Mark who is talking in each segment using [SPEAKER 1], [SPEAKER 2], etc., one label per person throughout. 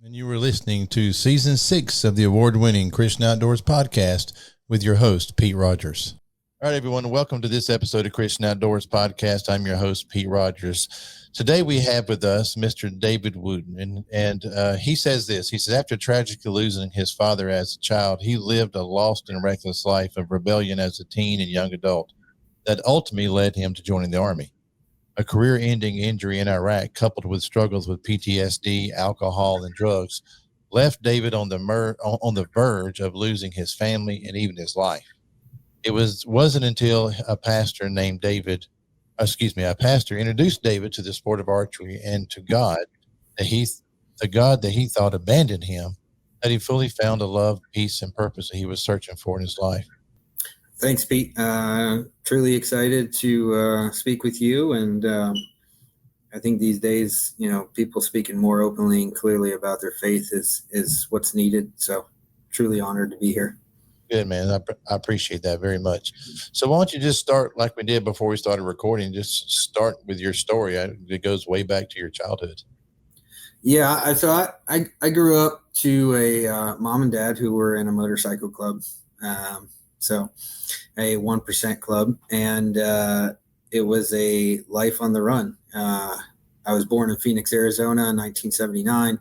[SPEAKER 1] And you were listening to Season 6 of the award-winning Christian Outdoors podcast with your host, Pete Rogers. All right, everyone, welcome to this episode of Christian Outdoors podcast. I'm your host, Pete Rogers. Today we have with us Mr. David Wooten, and he says this. He says, after tragically losing his father as a child, he lived a lost and reckless life of rebellion as a teen and young adult that ultimately led him to joining the Army. A career-ending injury in Iraq, coupled with struggles with PTSD, alcohol, and drugs, left David on the verge of losing his family and even his life. It wasn't until a pastor introduced David to the sport of archery and to the God that he thought abandoned him, that he fully found the love, peace, and purpose that he was searching for in his life.
[SPEAKER 2] Thanks, Pete. Truly excited to speak with you. And I think these days, people speaking more openly and clearly about their faith is what's needed. So truly honored to be here.
[SPEAKER 1] Good, man. I appreciate that very much. So why don't you just start like we did before we started recording, just start with your story. It goes way back to your childhood.
[SPEAKER 2] Yeah. So I grew up to a mom and dad who were in a motorcycle club. So a 1% club, and it was a life on the run. I was born in Phoenix, Arizona in 1979.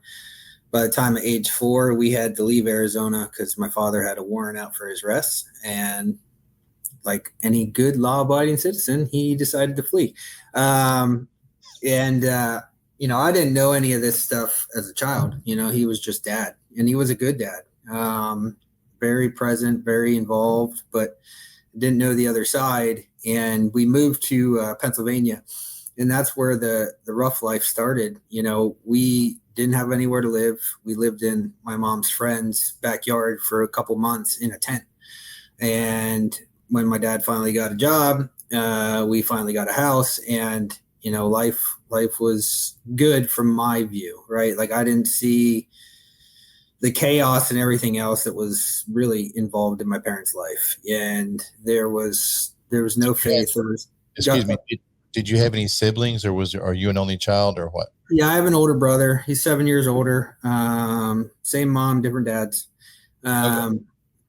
[SPEAKER 2] By the time of age 4, we had to leave Arizona because my father had a warrant out for his arrest. And like any good law-abiding citizen, he decided to flee. I didn't know any of this stuff as a child. He was just dad, and he was a good dad. Very present, very involved, but didn't know the other side. And we moved to Pennsylvania, and that's where the rough life started. We didn't have anywhere to live. We lived in my mom's friend's backyard for a couple months in a tent. And when my dad finally got a job, we finally got a house, and, life was good from my view, right? Like I didn't see the chaos and everything else that was really involved in my parents' life. And there was no faith.
[SPEAKER 1] Excuse me. Did you have any siblings, or are you an only child, or what?
[SPEAKER 2] Yeah, I have an older brother. He's 7 years older. Same mom, different dads. Okay.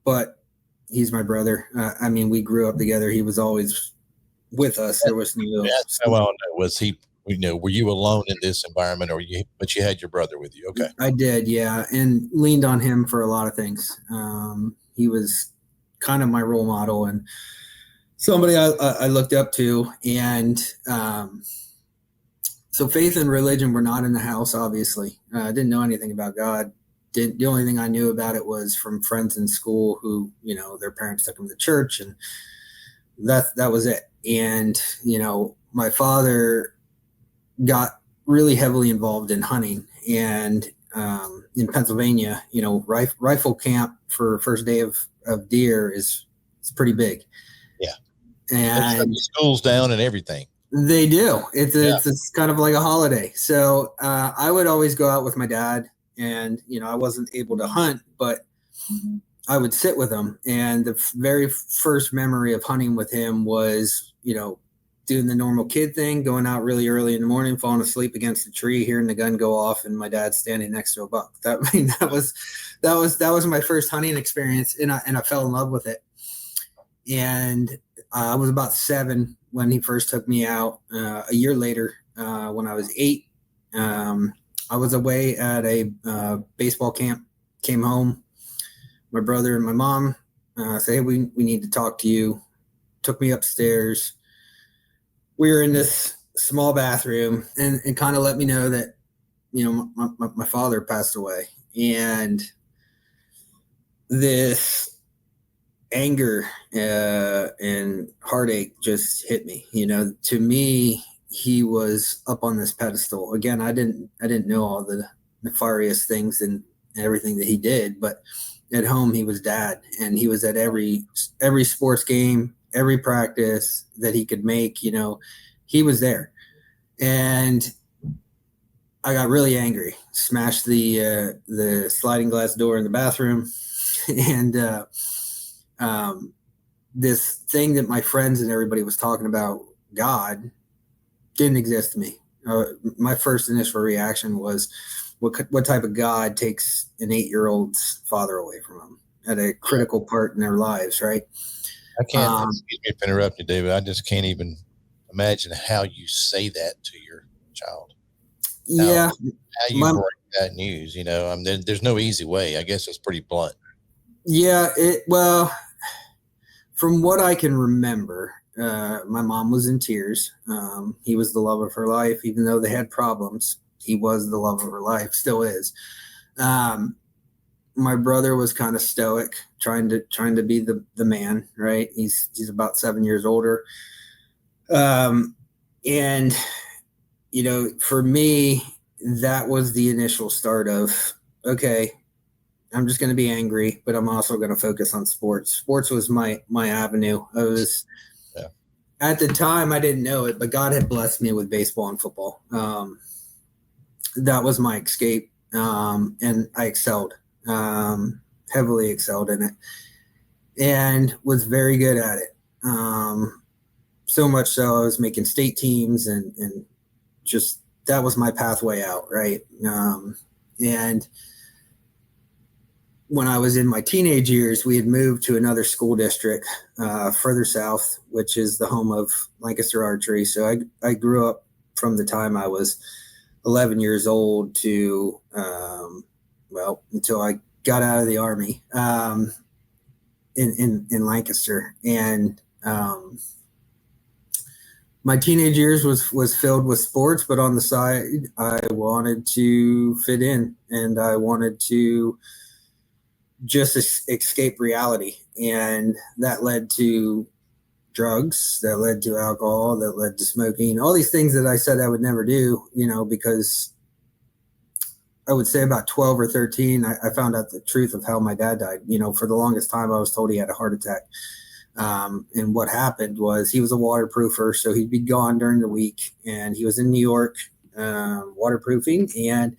[SPEAKER 2] But he's my brother. We grew up together. He was always with us. There was no.
[SPEAKER 1] Was he? Were you alone in this environment, but you had your brother with you? Okay.
[SPEAKER 2] I did, yeah, and leaned on him for a lot of things. He was kind of my role model and somebody I looked up to. And so faith and religion were not in the house, obviously. I didn't know anything about God. The only thing I knew about it was from friends in school who, their parents took them to church, and that was it. And, my father got really heavily involved in hunting, and in Pennsylvania, rifle camp for first day of deer is pretty big.
[SPEAKER 1] Yeah.
[SPEAKER 2] And
[SPEAKER 1] school's down and everything.
[SPEAKER 2] They do. It's kind of like a holiday. So I would always go out with my dad, and, I wasn't able to hunt, but I would sit with him. And the very first memory of hunting with him was, doing the normal kid thing, going out really early in the morning, falling asleep against a tree, hearing the gun go off, and my dad standing next to a buck. That was my first hunting experience, and I fell in love with it. And I was about 7 when he first took me out. A year later, when I was 8, I was away at a baseball camp. Came home, my brother and my mom said, "Hey, we need to talk to you." Took me upstairs. We were in this small bathroom, and kind of let me know that, my father passed away. And this anger and heartache just hit me. To me, he was up on this pedestal. Again, I didn't know all the nefarious things and everything that he did, but at home he was dad, and he was at every sports game, every practice that he could make. He was there. And I got really angry, smashed the sliding glass door in the bathroom, and this thing that my friends and everybody was talking about, God, didn't exist to me. My first initial reaction was, what type of God takes an 8-year-old's father away from them at a critical part in their lives, right?
[SPEAKER 1] I can't, excuse me for interrupting, David. I just can't even imagine how you say that to your child. How you break that news, you know, I mean, there's no easy way. I guess it's pretty blunt.
[SPEAKER 2] Yeah. Well, from what I can remember, my mom was in tears. He was the love of her life, even though they had problems. He was the love of her life, still is. My brother was kind of stoic, trying to be the man, right? He's about 7 years older. And, you know, for me, that was the initial start of, okay, I'm just going to be angry, but I'm also going to focus on sports. Sports was my avenue. I was, at the time, I didn't know it, but God had blessed me with baseball and football. That was my escape. And I excelled, heavily excelled in it, and was very good at it. So much so I was making state teams, and just, that was my pathway out. Right. And when I was in my teenage years, we had moved to another school district further south, which is the home of Lancaster Archery. So I grew up from the time I was 11 years old to, until I got out of the Army in Lancaster. And my teenage years was filled with sports, but on the side, I wanted to fit in, and I wanted to just escape reality. And that led to drugs, that led to alcohol, that led to smoking, all these things that I said I would never do, you know, because I would say about 12 or 13, I found out the truth of how my dad died. You know, for the longest time, I was told he had a heart attack. And what happened was, he was a waterproofer, so he'd be gone during the week, and he was in New York waterproofing, and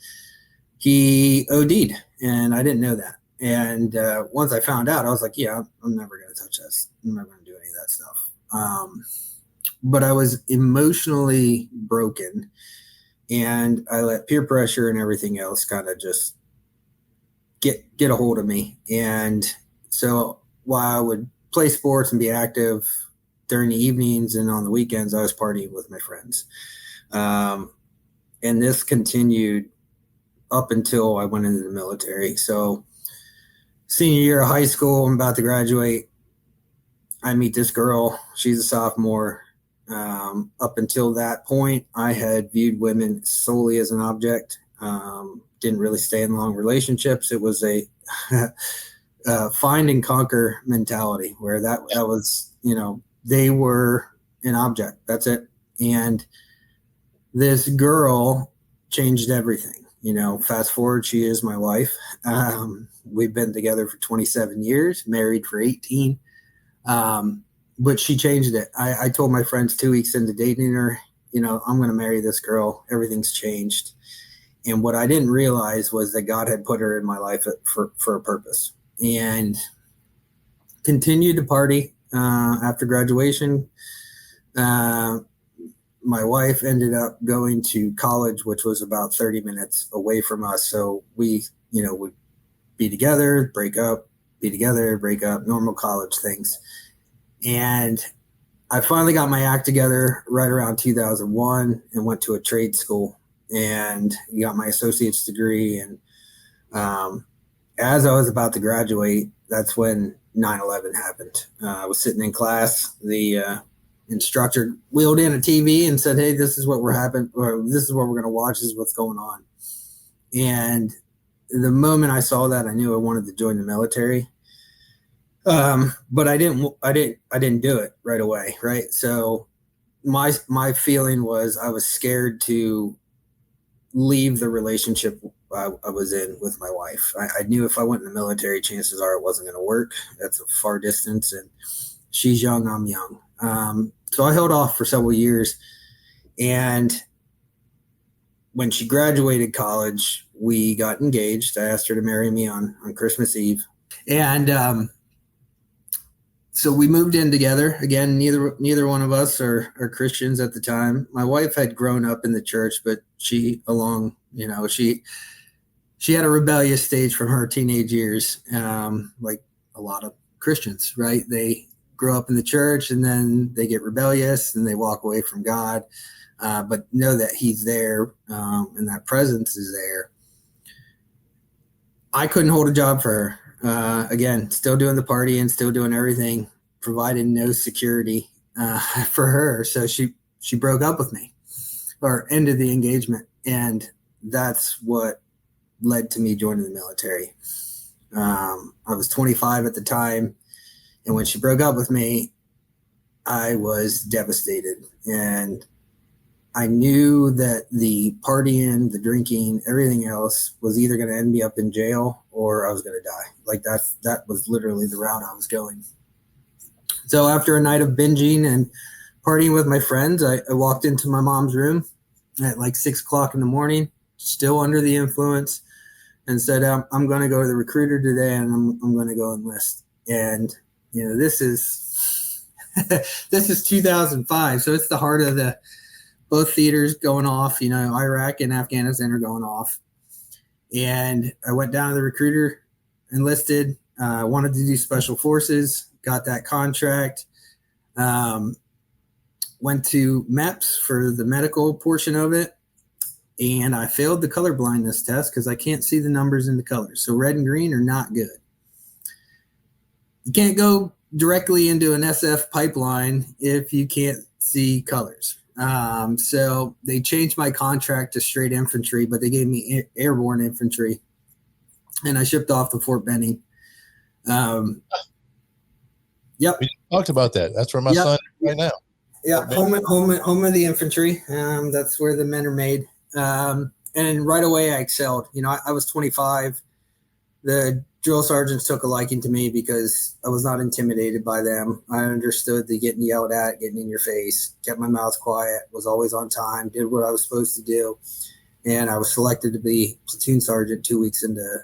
[SPEAKER 2] he OD'd, and I didn't know that. And once I found out, I was like, yeah, I'm never going to touch this. I'm never going to do any of that stuff. But I was emotionally broken, and I let peer pressure and everything else kind of just get a hold of me. And so while I would play sports and be active during the evenings and on the weekends, I was partying with my friends. And this continued up until I went into the military. So senior year of high school, I'm about to graduate. I meet this girl. She's a sophomore. Up until that point, I had viewed women solely as an object. Didn't really stay in long relationships. It was a find and conquer mentality, where that was, you know, they were an object. That's it. And this girl changed everything. You know, fast forward, she is my wife. We've been together for 27 years, married for 18. But she changed it. I told my friends 2 weeks into dating her, you know, I'm going to marry this girl. Everything's changed. And what I didn't realize was that God had put her in my life for a purpose, and continued to party after graduation. My wife ended up going to college, which was about 30 minutes away from us. So we, you know, would be together, break up, be together, break up, normal college things. And I finally got my act together right around 2001 and went to a trade school and got my associate's degree. And as I was about to graduate, that's when 9/11 happened. I was sitting in class. The instructor wheeled in a TV and said, "Hey, this is what we're this is what we're going to watch. This is what's going on." And the moment I saw that, I knew I wanted to join the military. But I didn't do it right away. Right. So my feeling was, I was scared to leave the relationship I was in with my wife. I knew if I went in the military, chances are it wasn't going to work. That's a far distance, and she's young, I'm young. So I held off for several years. And when she graduated college, we got engaged. I asked her to marry me on Christmas Eve. And so we moved in together. Again, neither one of us are Christians at the time. My wife had grown up in the church, but she she had a rebellious stage from her teenage years, like a lot of Christians, right? They grow up in the church and then they get rebellious and they walk away from God, but know that he's there, and that presence is there. I couldn't hold a job for her. Again, still doing the partying, still doing everything, provided no security for her. So she broke up with me, or ended the engagement. And that's what led to me joining the military. I was 25 at the time. And when she broke up with me, I was devastated. And I knew that the partying, the drinking, everything else was either going to end me up in jail or I was going to die. Like that was literally the route I was going. So after a night of binging and partying with my friends, I walked into my mom's room at like 6:00 in the morning, still under the influence, and said, I'm going to go to the recruiter today and I'm going to go enlist. And, you know, this is 2005. So it's the heart of both theaters going off, you know, Iraq and Afghanistan are going off. And I went down to the recruiter, enlisted, wanted to do special forces, got that contract, went to MEPS for the medical portion of it. And I failed the color blindness test because I can't see the numbers in the colors. So red and green are not good. You can't go directly into an SF pipeline if you can't see colors. So they changed my contract to straight infantry, but they gave me airborne infantry, and I shipped off to Fort Benning. Yep.
[SPEAKER 1] We talked about that. That's where my son is right now.
[SPEAKER 2] Yeah. Home of the infantry. That's where the men are made. And right away I excelled. You know, I was 25. The drill sergeants took a liking to me because I was not intimidated by them. I understood the getting yelled at, getting in your face, kept my mouth quiet, was always on time, did what I was supposed to do. And I was selected to be platoon sergeant 2 weeks into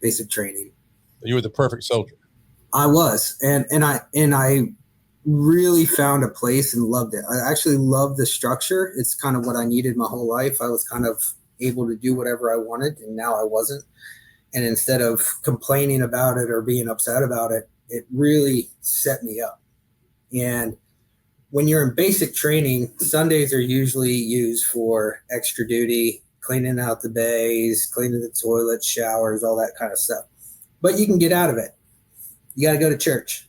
[SPEAKER 2] basic training.
[SPEAKER 1] You were the perfect soldier.
[SPEAKER 2] I was. And I really found a place and loved it. I actually loved the structure. It's kind of what I needed my whole life. I was kind of able to do whatever I wanted, and now I wasn't. And instead of complaining about it or being upset about it, it really set me up. And when you're in basic training, Sundays are usually used for extra duty, cleaning out the bays, cleaning the toilets, showers, all that kind of stuff. But you can get out of it. You got to go to church.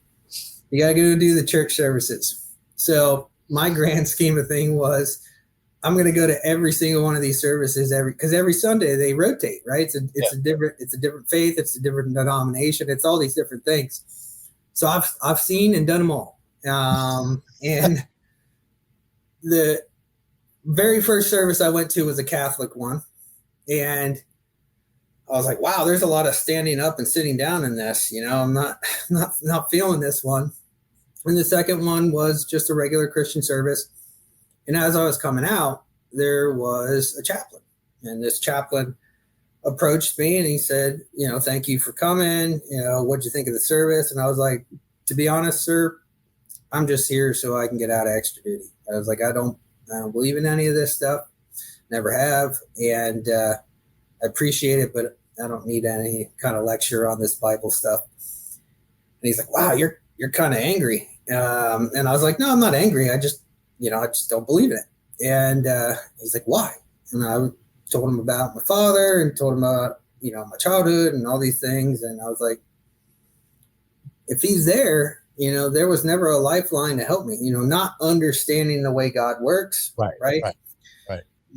[SPEAKER 2] You got to go do the church services. So my grand scheme of thing was, I'm going to go to every single one of these services because every Sunday they rotate, right? It's a different faith. It's a different denomination. It's all these different things. So I've seen and done them all. And the very first service I went to was a Catholic one. And I was like, wow, there's a lot of standing up and sitting down in this. You know, I'm not feeling this one. And the second one was just a regular Christian service. And as I was coming out, there was a chaplain. And this chaplain approached me and he said, you know, thank you for coming. You know, what'd you think of the service? And I was like, to be honest, sir, I'm just here so I can get out of extra duty. I was like, I don't believe in any of this stuff. Never have. And I appreciate it, but I don't need any kind of lecture on this Bible stuff. And he's like, wow, you're kind of angry. And I was like, no, I'm not angry. I just don't believe in it. And he's like, why? And I told him about my father and told him about, you know, my childhood and all these things. And I was like, if he's there, you know, there was never a lifeline to help me, you know, not understanding the way God works, right?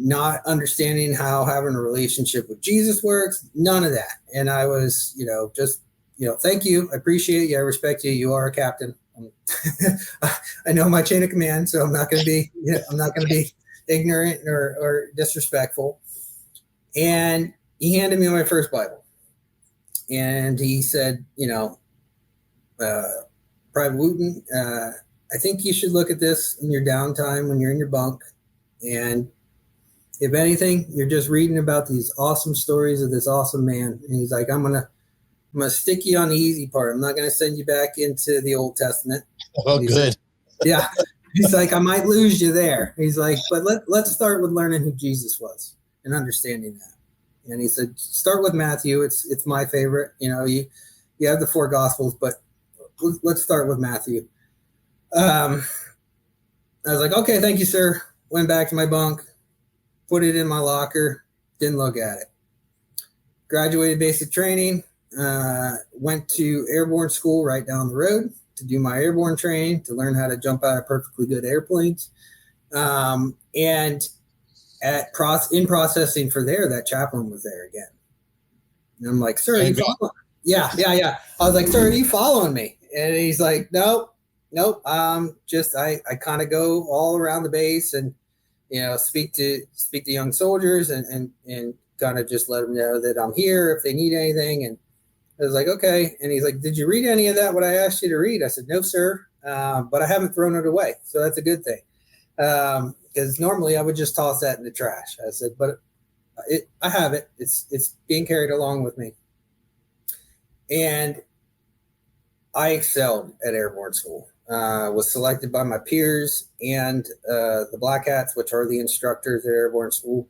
[SPEAKER 2] Not understanding how having a relationship with Jesus works, none of that. And I was, you know, just, you know, thank you. I appreciate you. I respect you. You are a captain. I know my chain of command, so I'm not going to be ignorant or disrespectful. And he handed me my first Bible, and he said, you know, Private Wooten, I think you should look at this in your downtime when you're in your bunk. And if anything, you're just reading about these awesome stories of this awesome man. And he's like, I'm gonna stick you on the easy part. I'm not going to send you back into the Old Testament.
[SPEAKER 1] Oh, good.
[SPEAKER 2] Yeah. He's like, I might lose you there. He's like, but let's start with learning who Jesus was and understanding that. And he said, start with Matthew. It's my favorite. You have the 4 Gospels, but let's start with Matthew. I was like, okay, thank you, sir. Went back to my bunk, put it in my locker, didn't look at it. Graduated basic training, went to airborne school right down the road to do my airborne training, to learn how to jump out of perfectly good airplanes. And in processing for there, that chaplain was there again. And I'm like, sir, are you following? Yeah. I was like, sir, are you following me? And he's like, nope. Just I kind of go all around the base and speak to young soldiers and kind of just let them know that I'm here if they need anything. And I was like, okay. And he's like, did you read any of that, what I asked you to read? I said, no, sir. But I haven't thrown it away. So that's a good thing. Because normally I would just toss that in the trash. I said, but I have it. It's being carried along with me. And I excelled at airborne school. Was selected by my peers and the Black Hats, which are the instructors at airborne school,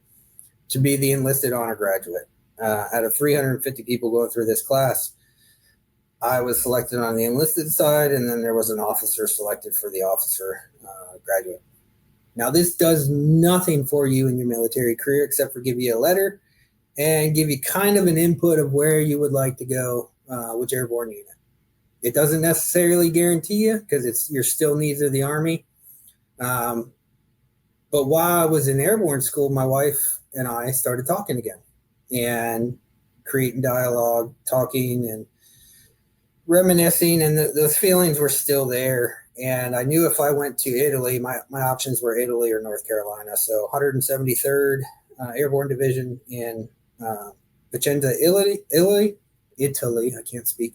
[SPEAKER 2] to be the enlisted honor graduate. Out of 350 people going through this class, I was selected on the enlisted side, and then there was an officer selected for the officer graduate. Now, this does nothing for you in your military career except for give you a letter and give you kind of an input of where you would like to go, which airborne unit. It doesn't necessarily guarantee you because you're still needs of the Army. But while I was in airborne school, my wife and I started talking again and creating dialogue, talking and reminiscing, and those feelings were still there. And I knew if I went to Italy, my options were Italy or North Carolina. So 173rd Airborne Division in Vicenza, Italy, I can't speak,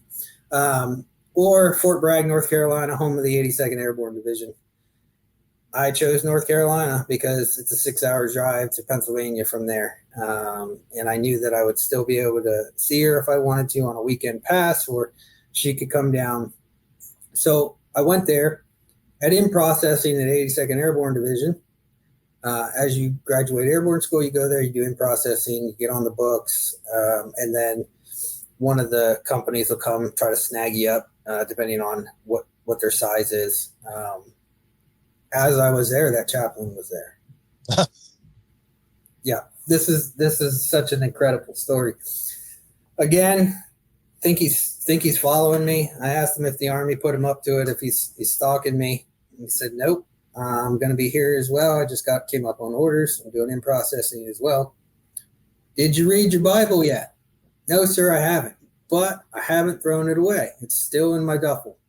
[SPEAKER 2] or Fort Bragg, North Carolina, home of the 82nd Airborne Division. I chose North Carolina because it's a 6-hour drive to Pennsylvania from there. And I knew that I would still be able to see her if I wanted to on a weekend pass, or she could come down. So I went there at in processing at 82nd Airborne Division. As you graduate airborne school, you go there, you do in processing, you get on the books, and then one of the companies will come try to snag you up, depending on what their size is. As I was there, that chaplain was there. Yeah, this is such an incredible story. Again, think he's following me. I asked him if the Army put him up to it, if he's stalking me. He said, nope, I'm going to be here as well. I just came up on orders. I'm doing in processing as well. Did you read your Bible yet? No, sir, I haven't. But I haven't thrown it away. It's still in my duffel.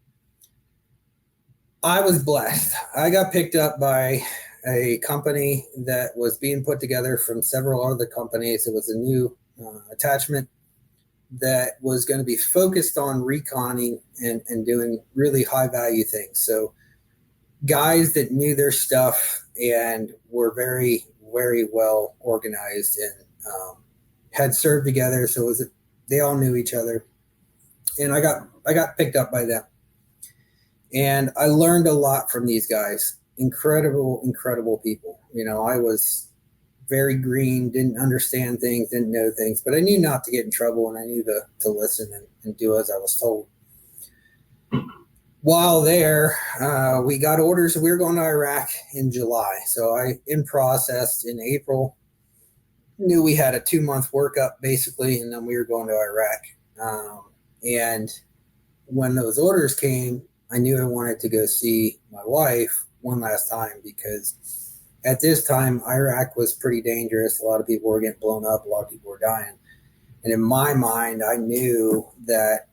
[SPEAKER 2] I was blessed. I got picked up by a company that was being put together from several other companies. It was a new attachment that was going to be focused on reconning and doing really high value things. So guys that knew their stuff and were very, very well organized and had served together. So they all knew each other. And I got picked up by them. And I learned a lot from these guys. Incredible, incredible people. I was very green, didn't understand things, didn't know things, but I knew not to get in trouble, and I knew to listen and do as I was told. While there, we got orders. We were going to Iraq in July. So I in-processed in April, knew we had a 2-month workup basically, and then we were going to Iraq. And when those orders came, I knew I wanted to go see my wife one last time, because at this time, Iraq was pretty dangerous. A lot of people were getting blown up. A lot of people were dying. And in my mind, I knew that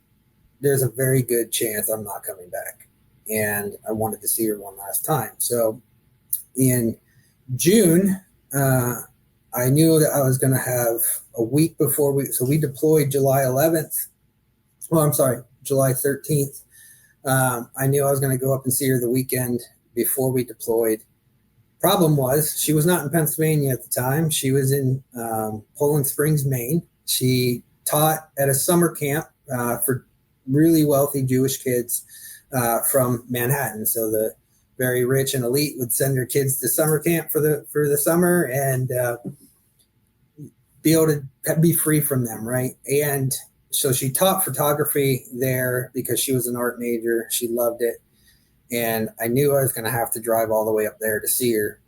[SPEAKER 2] there's a very good chance I'm not coming back. And I wanted to see her one last time. So in June, I knew that I was going to have a week before we deployed July 11th. Well, I'm sorry, July 13th. I knew I was going to go up and see her the weekend before we deployed. Problem was, she was not in Pennsylvania at the time. She was in Poland Springs, Maine. She taught at a summer camp for really wealthy Jewish kids from Manhattan. So the very rich and elite would send their kids to summer camp for the summer, and be able to be free from them, right? And so she taught photography there because she was an art major. She loved it. And I knew I was going to have to drive all the way up there to see her.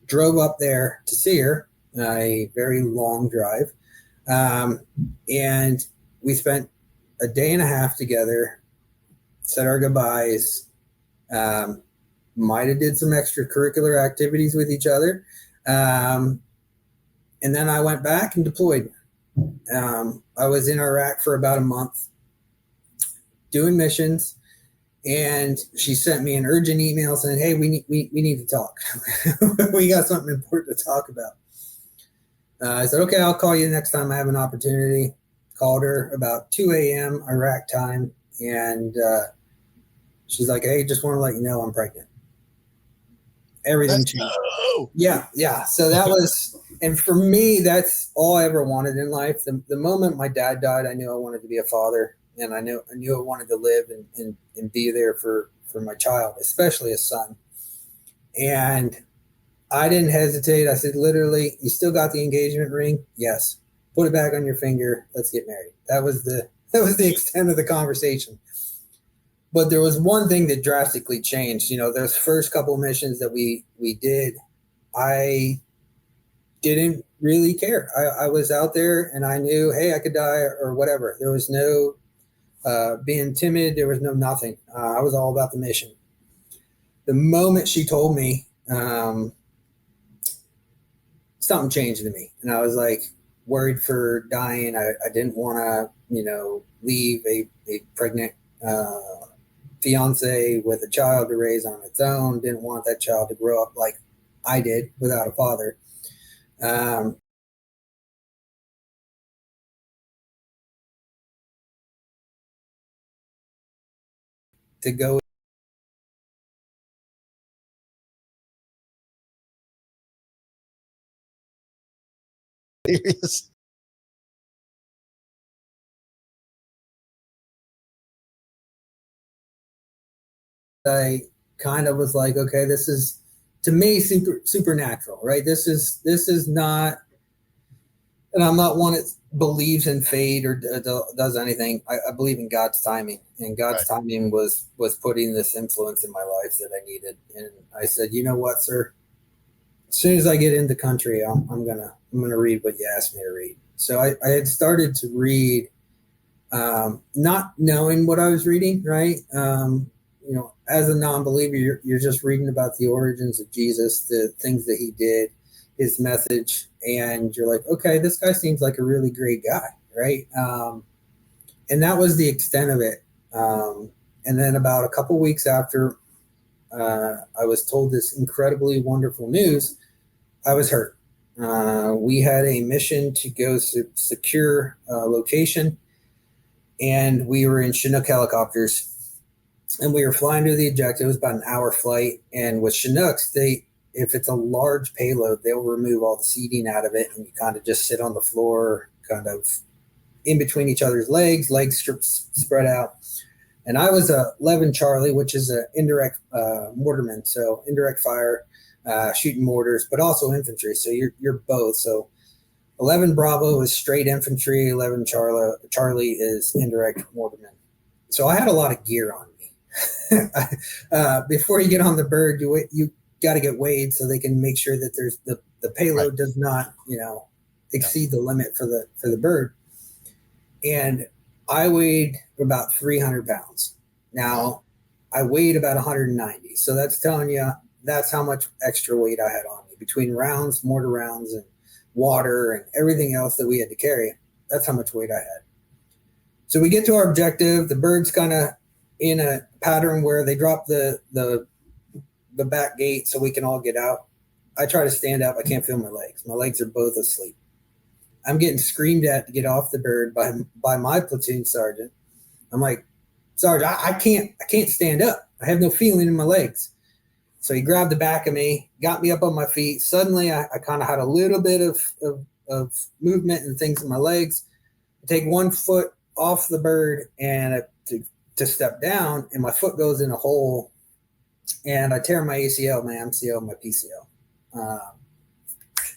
[SPEAKER 2] Drove up there to see her, a very long drive. And we spent a day and a half together, said our goodbyes, might have did some extracurricular activities with each other. And then I went back and deployed. I was in Iraq for about a month doing missions, and she sent me an urgent email saying, "Hey, we need to talk. We got something important to talk about." I said, "Okay, I'll call you next time I have an opportunity." Called her about 2 a.m. Iraq time, and she's like, "Hey, just want to let you know I'm pregnant." Everything changed. Yeah. So that was, and for me, that's all I ever wanted in life. The moment my dad died, I knew I wanted to be a father, and I knew I wanted to live and be there for my child, especially a son. And I didn't hesitate. I said, literally, "You still got the engagement ring?" "Yes." "Put it back on your finger. Let's get married." That was the extent of the conversation. But there was one thing that drastically changed. Those first couple of missions that we did, I didn't really care. I was out there and I knew, hey, I could die or whatever. There was no being timid. There was no nothing. I was all about the mission. The moment she told me, something changed in me. And I was like worried for dying. I didn't want to, leave a pregnant fiance with a child to raise on its own. Didn't want that child to grow up like I did without a father. To go
[SPEAKER 1] Serious?
[SPEAKER 2] I kind of was like, okay, this is to me supernatural, right? This is not, and I'm not one that believes in fate or does anything. I believe in God's timing, and God's timing was putting this influence in my life that I needed. And I said, you know what, sir? As soon as I get in the country, I'm gonna read what you asked me to read. So I had started to read, not knowing what I was reading, right? As a non-believer, you're just reading about the origins of Jesus, the things that he did, his message, and you're like, okay, this guy seems like a really great guy, right? And that was the extent of it. And then about a couple weeks after I was told this incredibly wonderful news, I was hurt. We had a mission to go secure a location, and we were in Chinook helicopters, and we were flying to the objective. It was about an hour flight, and with Chinooks, if it's a large payload, they'll remove all the seating out of it, and you kind of just sit on the floor, kind of in between each other's legs spread out. And I was a 11 Charlie, which is an indirect mortarman, so indirect fire, shooting mortars, but also infantry. So you're both. So 11 Bravo is straight infantry, 11 Charlie is indirect mortarman. So I had a lot of gear on me. Before you get on the bird, you got to get weighed so they can make sure that there's the payload does not exceed the limit for the bird. And I weighed about 300 pounds. Now I weighed about 190. So that's telling you that's how much extra weight I had on me between rounds, mortar rounds, and water and everything else that we had to carry. That's how much weight I had. So we get to our objective. The bird's kind of in a pattern where they drop the back gate so we can all get out. I try to stand up. I can't feel my legs. My legs are both asleep. I'm getting screamed at to get off the bird by my platoon sergeant. I'm like, "Sergeant, I can't stand up. I have no feeling in my legs." So he grabbed the back of me, got me up on my feet. Suddenly I kind of had a little bit of movement and things in my legs. I take one foot off the bird and to step down, and my foot goes in a hole, and I tear my ACL, my MCL, my PCL,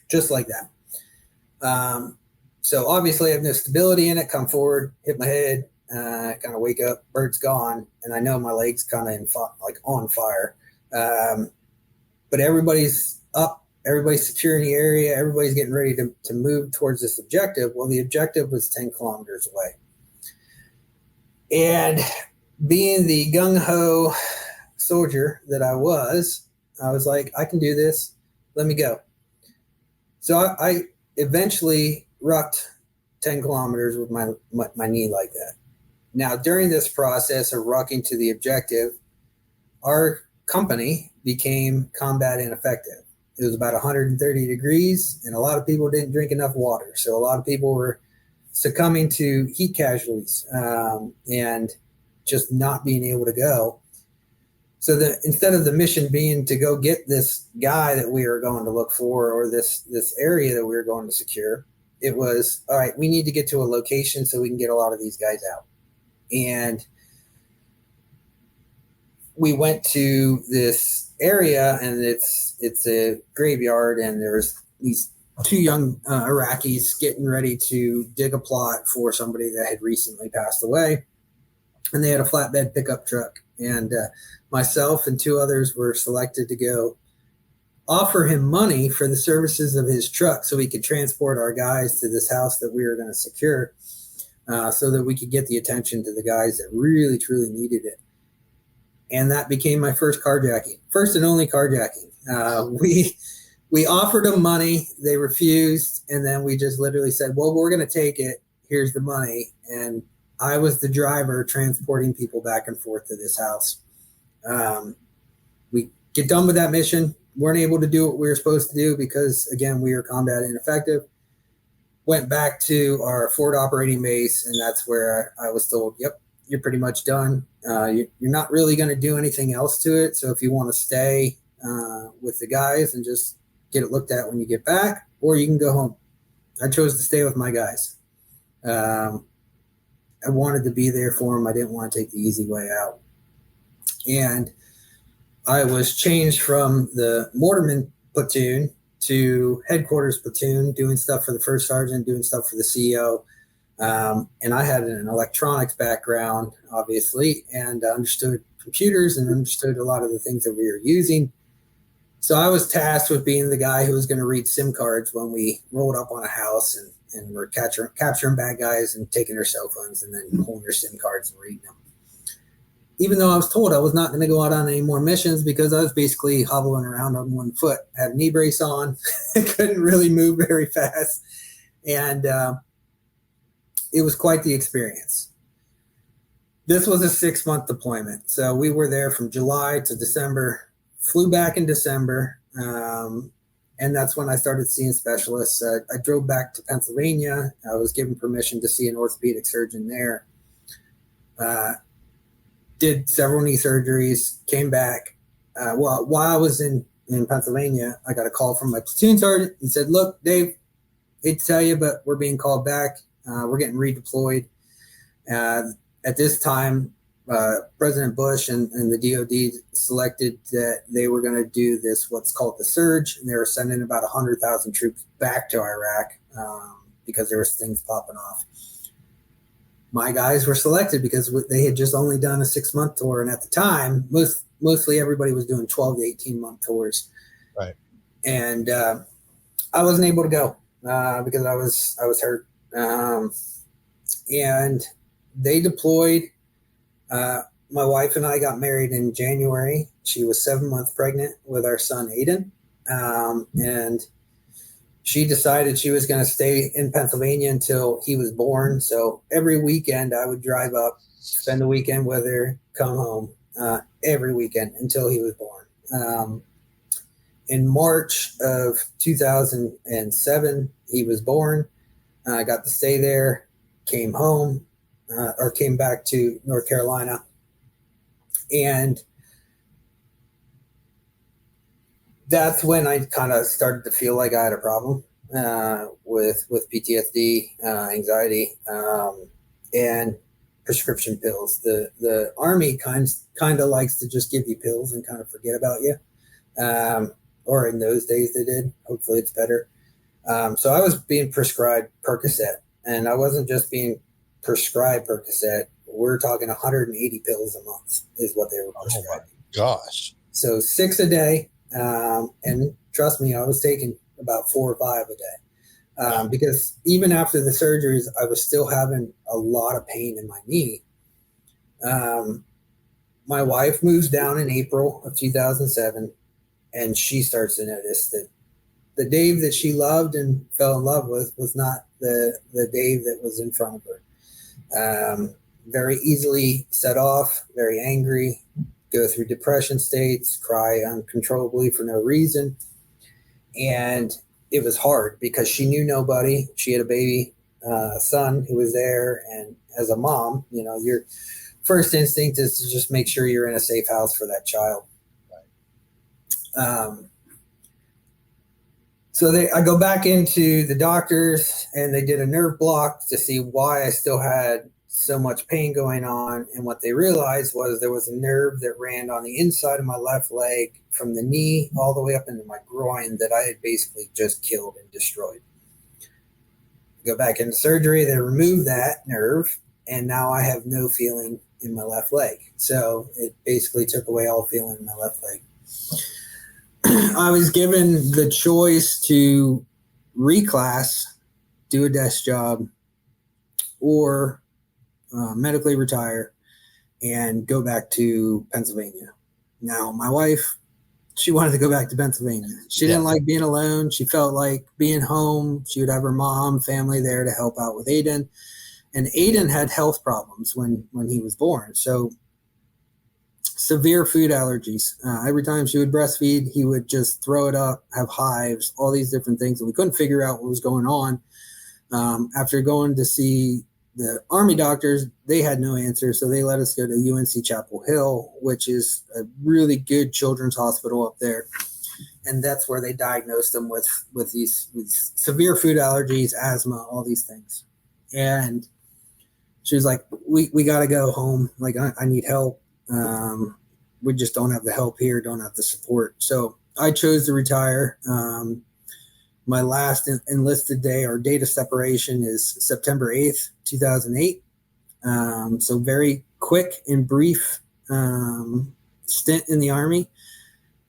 [SPEAKER 2] just like that. So obviously I have no stability in it. Come forward, hit my head, kind of wake up, bird's gone, and I know my leg's kind of on fire. But everybody's up, everybody's securing the area, everybody's getting ready to move towards this objective. Well, the objective was 10 kilometers away. And being the gung-ho soldier that I was like, I can do this. Let me go. So I eventually rucked 10 kilometers with my knee like that. Now, during this process of rucking to the objective, our company became combat ineffective. It was about 130 degrees, and a lot of people didn't drink enough water. So a lot of people were succumbing to heat casualties and just not being able to go. So instead of the mission being to go get this guy that we were going to look for, or this area that we were going to secure, it was, all right, we need to get to a location so we can get a lot of these guys out. And we went to this area, and it's a graveyard, and there's these two young Iraqis getting ready to dig a plot for somebody that had recently passed away. And they had a flatbed pickup truck. And myself and two others were selected to go offer him money for the services of his truck so we could transport our guys to this house that we were going to secure, so that we could get the attention to the guys that really, truly needed it. And that became my first carjacking, first and only carjacking. We offered them money. They refused. And then we just literally said, well, we're going to take it. Here's the money. And I was the driver transporting people back and forth to this house. We get done with that mission. Weren't able to do what we were supposed to do because, again, we were combat ineffective. Went back to our forward operating base, and that's where I was told, yep, you're pretty much done. You're not really going to do anything else to it. So if you want to stay with the guys and just get it looked at when you get back, or you can go home. I chose to stay with my guys. I wanted to be there for them. I didn't want to take the easy way out. And I was changed from the mortarman platoon to headquarters platoon, doing stuff for the first sergeant, doing stuff for the CEO. And I had an electronics background, obviously, and understood computers and understood a lot of the things that we were using. So I was tasked with being the guy who was going to read SIM cards when we rolled up on a house and we're capturing bad guys and taking their cell phones and then pulling their SIM cards and reading them. Even though I was told I was not going to go out on any more missions because I was basically hobbling around on one foot, had a knee brace on, couldn't really move very fast. And it was quite the experience. This was a 6-month deployment. So we were there from July to December, flew back in December. And that's when I started seeing specialists. I drove back to Pennsylvania. I was given permission to see an orthopedic surgeon there. Did several knee surgeries, came back. While I was in Pennsylvania, I got a call from my platoon sergeant. He said, look, Dave, hate to tell you, but we're being called back. We're getting redeployed. At this time, President Bush and the DOD selected that they were going to do this, what's called the surge, and they were sending about 100,000 troops back to Iraq because there was things popping off. My guys were selected because they had just only done a 6-month tour, and at the time, mostly everybody was doing 12 to 18-month tours.
[SPEAKER 1] Right. And
[SPEAKER 2] I wasn't able to go because I was hurt, and they deployed. My wife and I got married in January. She was 7 months pregnant with our son, Aiden. And she decided she was going to stay in Pennsylvania until he was born. So every weekend I would drive up, spend the weekend with her, come home every weekend until he was born. In March of 2007, he was born. I got to stay there, came home, or came back to North Carolina. And that's when I kind of started to feel like I had a problem with PTSD, anxiety, and prescription pills. The Army kind of likes to just give you pills and kind of forget about you. Or in those days they did. Hopefully it's better. So I was being prescribed Percocet, and I wasn't just being prescribed Percocet. We're talking 180 pills a month is what they were prescribing.
[SPEAKER 1] Oh my gosh.
[SPEAKER 2] So 6 a day. And trust me, I was taking about 4 or 5 a day. Because even after the surgeries, I was still having a lot of pain in my knee. My wife moves down in April of 2007, and she starts to notice that the Dave that she loved and fell in love with was not the Dave that was in front of her. Very easily set off, very angry, go through depression states, cry uncontrollably for no reason. And it was hard because she knew nobody. She had a baby son who was there. And as a mom, your first instinct is to just make sure you're in a safe house for that child. So I go back into the doctors, and they did a nerve block to see why I still had so much pain going on. And what they realized was there was a nerve that ran on the inside of my left leg from the knee all the way up into my groin that I had basically just killed and destroyed. Go back into surgery, they removed that nerve, and now I have no feeling in my left leg. So it basically took away all feeling in my left leg. I was given the choice to reclass, do a desk job, or medically retire and go back to Pennsylvania. Now, my wife, she wanted to go back to Pennsylvania. She didn't like being alone. She felt like being home. She would have her mom, family there to help out with Aiden. And Aiden had health problems when he was born. So severe food allergies. Every time she would breastfeed, he would just throw it up, have hives, all these different things. And we couldn't figure out what was going on. After going to see the Army doctors, they had no answer. So they let us go to UNC Chapel Hill, which is a really good children's hospital up there. And that's where they diagnosed him with these severe food allergies, asthma, all these things. And she was like, we got to go home. Like, I need help. We just don't have the help here, don't have the support. So I chose to retire. My last enlisted day or date of separation is September 8th, 2008. So very quick and brief stint in the Army.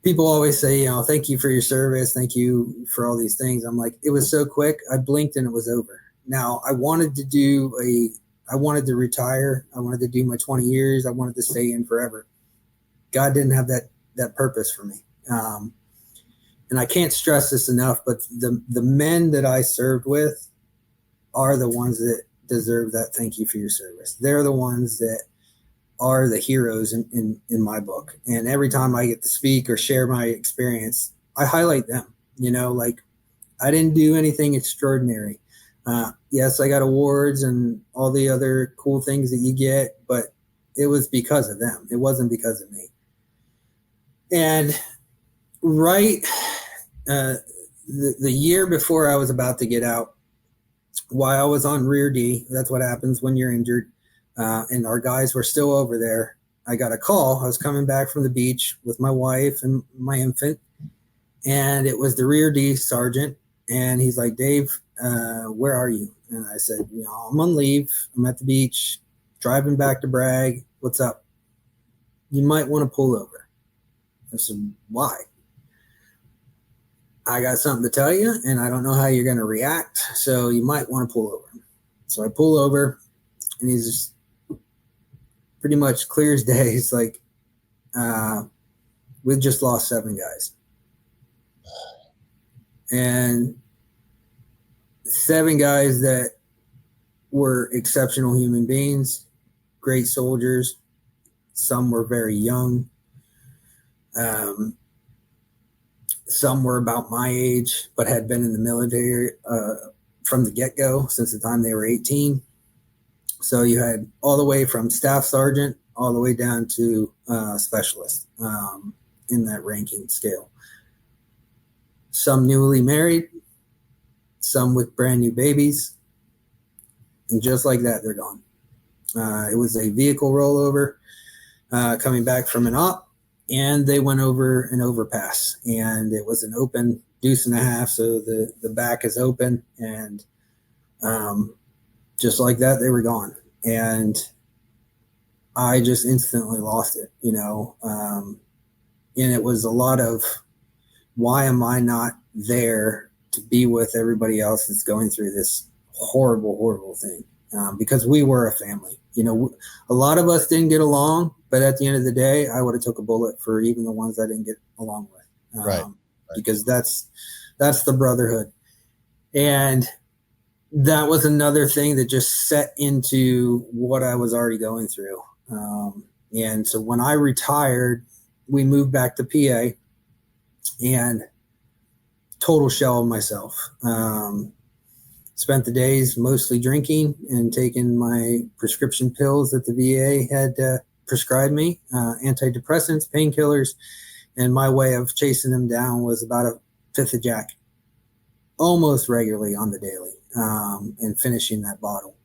[SPEAKER 2] People always say, thank you for your service. Thank you for all these things. I'm like, it was so quick. I blinked and it was over. Now, I wanted to retire. I wanted to do my 20 years. I wanted to stay in forever. God didn't have that purpose for me. And I can't stress this enough, but the men that I served with are the ones that deserve that thank you for your service. They're the ones that are the heroes in my book. And every time I get to speak or share my experience, I highlight them. Like, I didn't do anything extraordinary. Yes, I got awards and all the other cool things that you get, but it was because of them. It wasn't because of me. And the year before I was about to get out, while I was on Rear D, that's what happens when you're injured, and our guys were still over there, I got a call. I was coming back from the beach with my wife and my infant, and it was the Rear D sergeant, and he's like, Dave, where are you? And I said, I'm on leave. I'm at the beach, driving back to Bragg. What's up? You might want to pull over. I said, why? I got something to tell you, and I don't know how you're going to react, so you might want to pull over. So I pull over, and he's just pretty much clear as day. He's like, we've just lost 7 guys. And 7 guys that were exceptional human beings, great soldiers. Some were very young. Some were about my age, but had been in the military from the get-go since the time they were 18. So you had all the way from staff sergeant all the way down to specialist in that ranking scale. Some newly married, some with brand new babies, and just like that, they're gone. It was a vehicle rollover coming back from an op, and they went over an overpass, and it was an open deuce and a half. So the back is open, and just like that, they were gone. And I just instantly lost it, and it was a lot of, why am I not there to be with everybody else that's going through this horrible, horrible thing? Because we were a family. A lot of us didn't get along, but at the end of the day, I would have took a bullet for even the ones I didn't get along with.
[SPEAKER 1] Right.
[SPEAKER 2] Because that's the brotherhood. And that was another thing that just set into what I was already going through. And so when I retired, we moved back to PA, and total shell of myself. Spent the days mostly drinking and taking my prescription pills that the VA had prescribed me, antidepressants, painkillers, and my way of chasing them down was about a fifth of Jack, almost regularly on the daily, and finishing that bottle,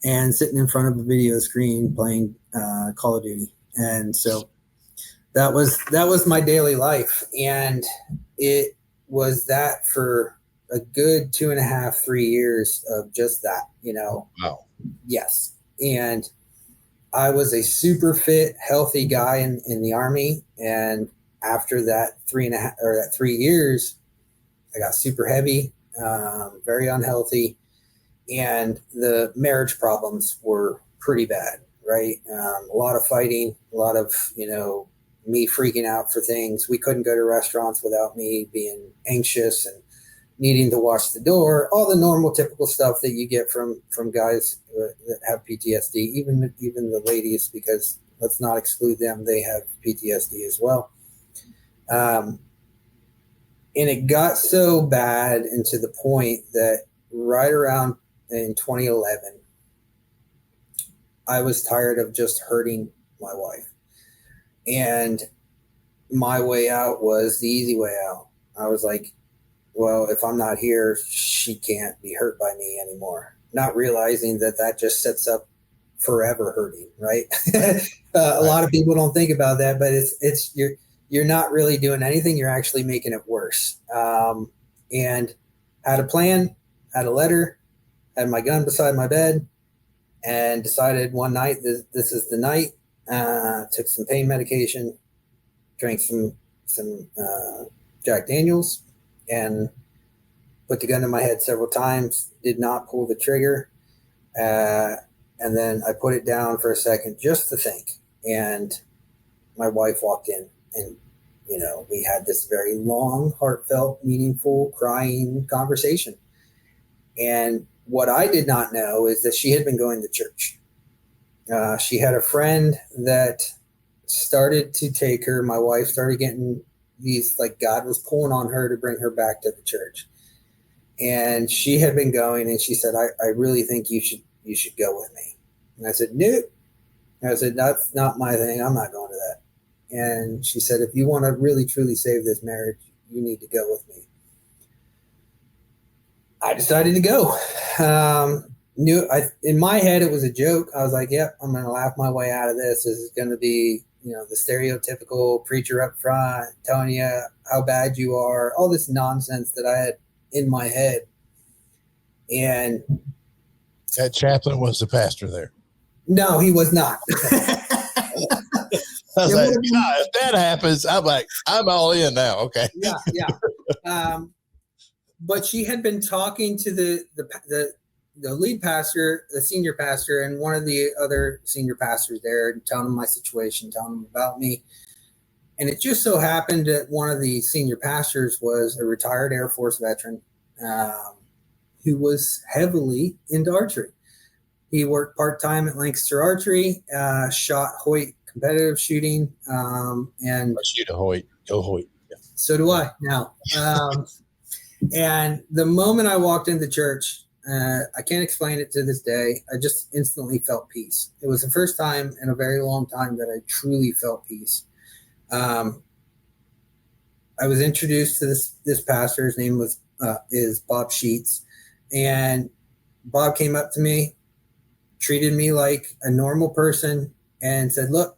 [SPEAKER 2] and sitting in front of a video screen playing Call of Duty. And so that was my daily life, and it was that for a good 2.5, 3 years of just that,
[SPEAKER 1] Wow.
[SPEAKER 2] Yes. And I was a super fit, healthy guy in the Army. And after that 3 years, I got super heavy, very unhealthy. And the marriage problems were pretty bad, right? A lot of fighting, a lot of, me freaking out for things. We couldn't go to restaurants without me being anxious and needing to watch the door, all the normal typical stuff that you get from guys that have PTSD, even the ladies, because let's not exclude them. They have PTSD as well. And it got so bad, and to the point that right around in 2011, I was tired of just hurting my wife. And my way out was the easy way out. I was like, well, if I'm not here, she can't be hurt by me anymore. Not realizing that just sets up forever hurting, right? A lot of people don't think about that, but it's you're not really doing anything. You're actually making it worse. And had a plan, had a letter, had my gun beside my bed, and decided one night this is the night. Took some pain medication, drank some Jack Daniels, and put the gun in my head several times, did not pull the trigger. And then I put it down for a second just to think. And my wife walked in, and, we had this very long, heartfelt, meaningful, crying conversation. And what I did not know is that she had been going to church. She had a friend that started to take her. My wife started getting these, like, God was pulling on her to bring her back to the church. And she had been going, and she said, I really think you should go with me. And I said, nope. And I said, that's not my thing. I'm not going to that. And she said, if you want to really, truly save this marriage, you need to go with me. I decided to go. In my head, it was a joke. I was like, yep, I'm going to laugh my way out of this. This is going to be, the stereotypical preacher up front telling you how bad you are, all this nonsense that I had in my head. And
[SPEAKER 1] that chaplain was the pastor there.
[SPEAKER 2] No, he was not.
[SPEAKER 1] I was like, God, if that happens, I'm all in now. Okay.
[SPEAKER 2] Yeah. But she had been talking to the lead pastor, the senior pastor, and one of the other senior pastors there, and telling them my situation, telling them about me. And it just so happened that one of the senior pastors was a retired Air Force veteran who was heavily into archery. He worked part-time at Lancaster Archery, shot Hoyt competitive shooting. And
[SPEAKER 1] I shoot a Hoyt. Go Hoyt. Yeah.
[SPEAKER 2] So do I now. And the moment I walked into church, I can't explain it to this day. I just instantly felt peace. It was the first time in a very long time that I truly felt peace. I was introduced to this pastor. His name is Bob Sheets, and Bob came up to me, treated me like a normal person, and said, "Look,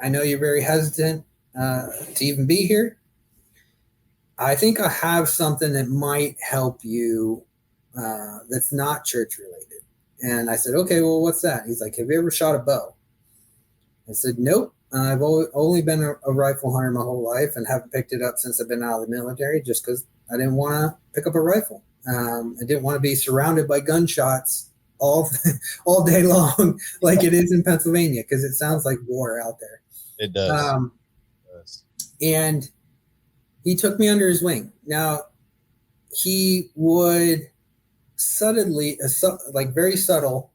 [SPEAKER 2] I know you're very hesitant. to even be here. I think I have something that might help you that's not church related. And I said, okay, well, what's that? He's like, have you ever shot a bow? I said, nope. I've only been a rifle hunter my whole life and haven't picked it up since I've been out of the military just because I didn't want to pick up a rifle. I didn't want to be surrounded by gunshots all day long like it is in Pennsylvania, because it sounds like war out there.
[SPEAKER 1] It does.
[SPEAKER 2] And he took me under his wing. Now, he would subtly, like very subtle,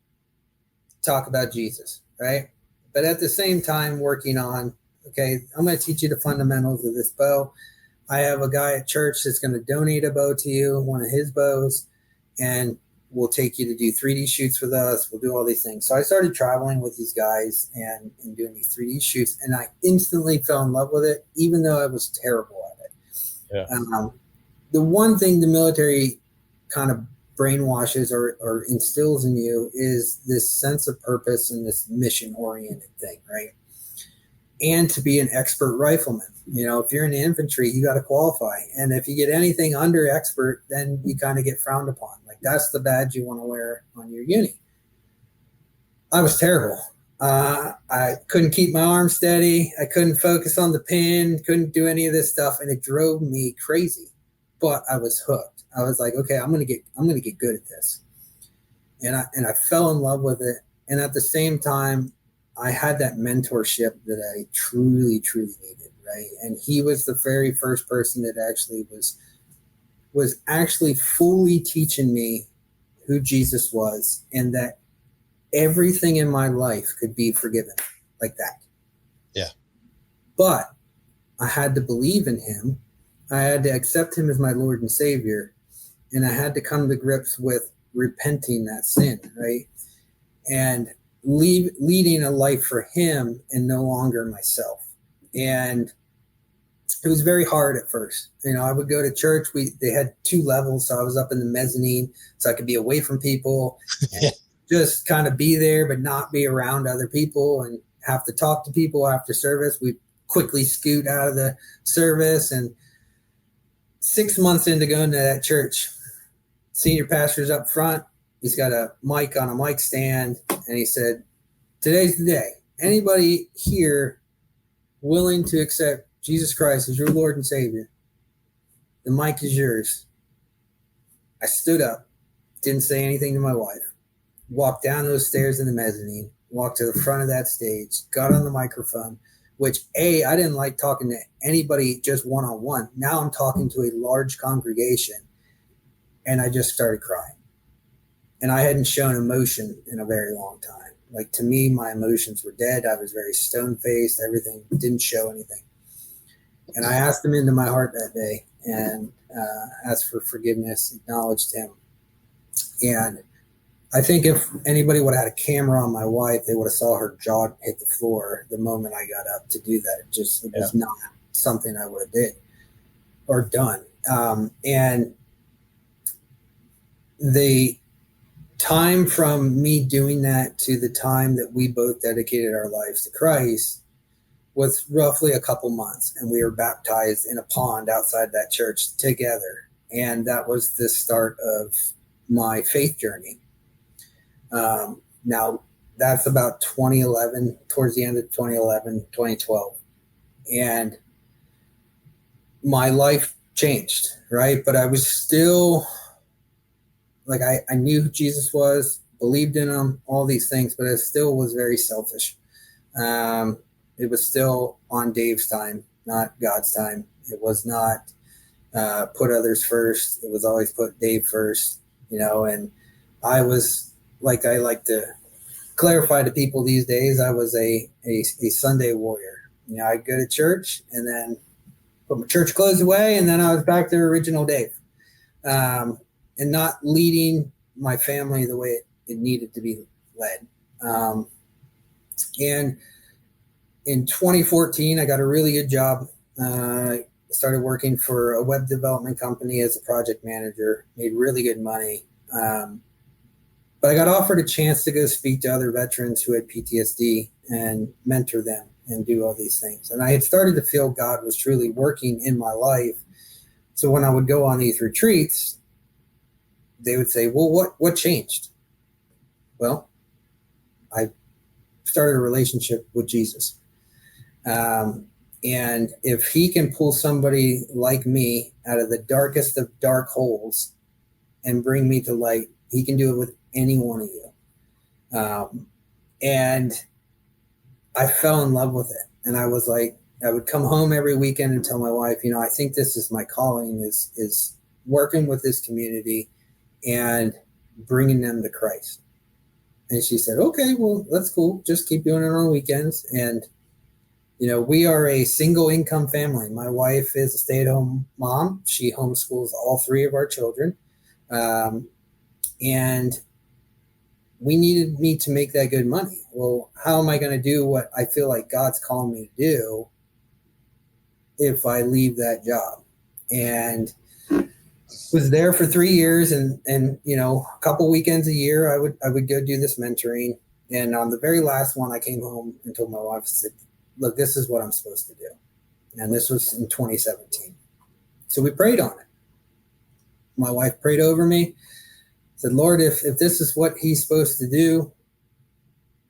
[SPEAKER 2] talk about Jesus, right? But at the same time working on, okay, I'm going to teach you the fundamentals of this bow. I have a guy at church that's going to donate a bow to you, one of his bows, and we'll take you to do 3D shoots with us. We'll do all these things. So I started traveling with these guys and doing these 3D shoots, and I instantly fell in love with it, even though I was terrible at it. Yeah. The one thing the military kind of brainwashes or instills in you is this sense of purpose and this mission-oriented thing, right? And to be an expert rifleman. You know, if you're in the infantry, you got to qualify. And if you get anything under expert, then you kind of get frowned upon. Like, that's the badge you want to wear on your uni. I was terrible. I couldn't keep my arm steady. I couldn't focus on the pin, couldn't do any of this stuff. And it drove me crazy, but I was hooked. I was like, okay, I'm going to get good at this. And I fell in love with it. And at the same time, I had that mentorship that I truly, truly needed, right? And he was the very first person that actually was actually fully teaching me who Jesus was, and that everything in my life could be forgiven like that.
[SPEAKER 1] Yeah.
[SPEAKER 2] But I had to believe in him. I had to accept him as my Lord and Savior. And I had to come to grips with repenting that sin, right? And leading a life for him and no longer myself. And it was very hard at first. You know, I would go to church. They had 2 levels, so I was up in the mezzanine, so I could be away from people and just kind of be there, but not be around other people and have to talk to people after service. We'd quickly scoot out of the service. And 6 months into going to that church, senior pastor's up front. He's got a mic on a mic stand, and he said, today's the day. Anybody here willing to accept Jesus Christ as your Lord and Savior? The mic is yours. I stood up, didn't say anything to my wife, walked down those stairs in the mezzanine, walked to the front of that stage, got on the microphone, which I didn't like talking to anybody just one-on-one. Now I'm talking to a large congregation, and I just started crying. And I hadn't shown emotion in a very long time. Like, to me, my emotions were dead. I was very stone-faced. Everything didn't show anything. And I asked him into my heart that day and asked for forgiveness, acknowledged him. And I think if anybody would have had a camera on my wife, they would have saw her jaw hit the floor the moment I got up to do that. It was not something I would have did or done. And the time from me doing that to the time that we both dedicated our lives to Christ was roughly a couple months, and we were baptized in a pond outside that church together. And that was the start of my faith journey. Now that's about 2011, towards the end of 2011, 2012. And my life changed, right? But I was still, like, I knew who Jesus was, believed in him, all these things, but it still was very selfish. It was still on Dave's time, not God's time. It was not put others first. It was always put Dave first, you know. And I was, like I like to clarify to people these days, I was a Sunday warrior. You know, I'd go to church and then put my church clothes away, and then I was back to original Dave. And not leading my family the way it needed to be led. And in 2014, I got a really good job. Started working for a web development company as a project manager, made really good money. But I got offered a chance to go speak to other veterans who had PTSD and mentor them. and do all these things. And I had started to feel God was truly working in my life. So when I would go on these retreats, they would say, well, what changed? Well, I started a relationship with Jesus. And if he can pull somebody like me out of the darkest of dark holes and bring me to light, he can do it with any one of you. And I fell in love with it. And I was like, I would come home every weekend and tell my wife, I think this is my calling is working with this community and bringing them to Christ. And she said, okay, well, that's cool. Just keep doing it on weekends. And, we are a single income family. My wife is a stay-at-home mom. She homeschools all three of our children. And we needed me to make that good money. Well, how am I going to do what I feel like God's calling me to do if I leave that job? And was there for 3 years, and a couple weekends a year I would go do this mentoring. And on the very last one, I came home and told my wife, I said, look, this is what I'm supposed to do. And this was in 2017. So we prayed on it. My wife prayed over me, said, Lord, if this is what he's supposed to do,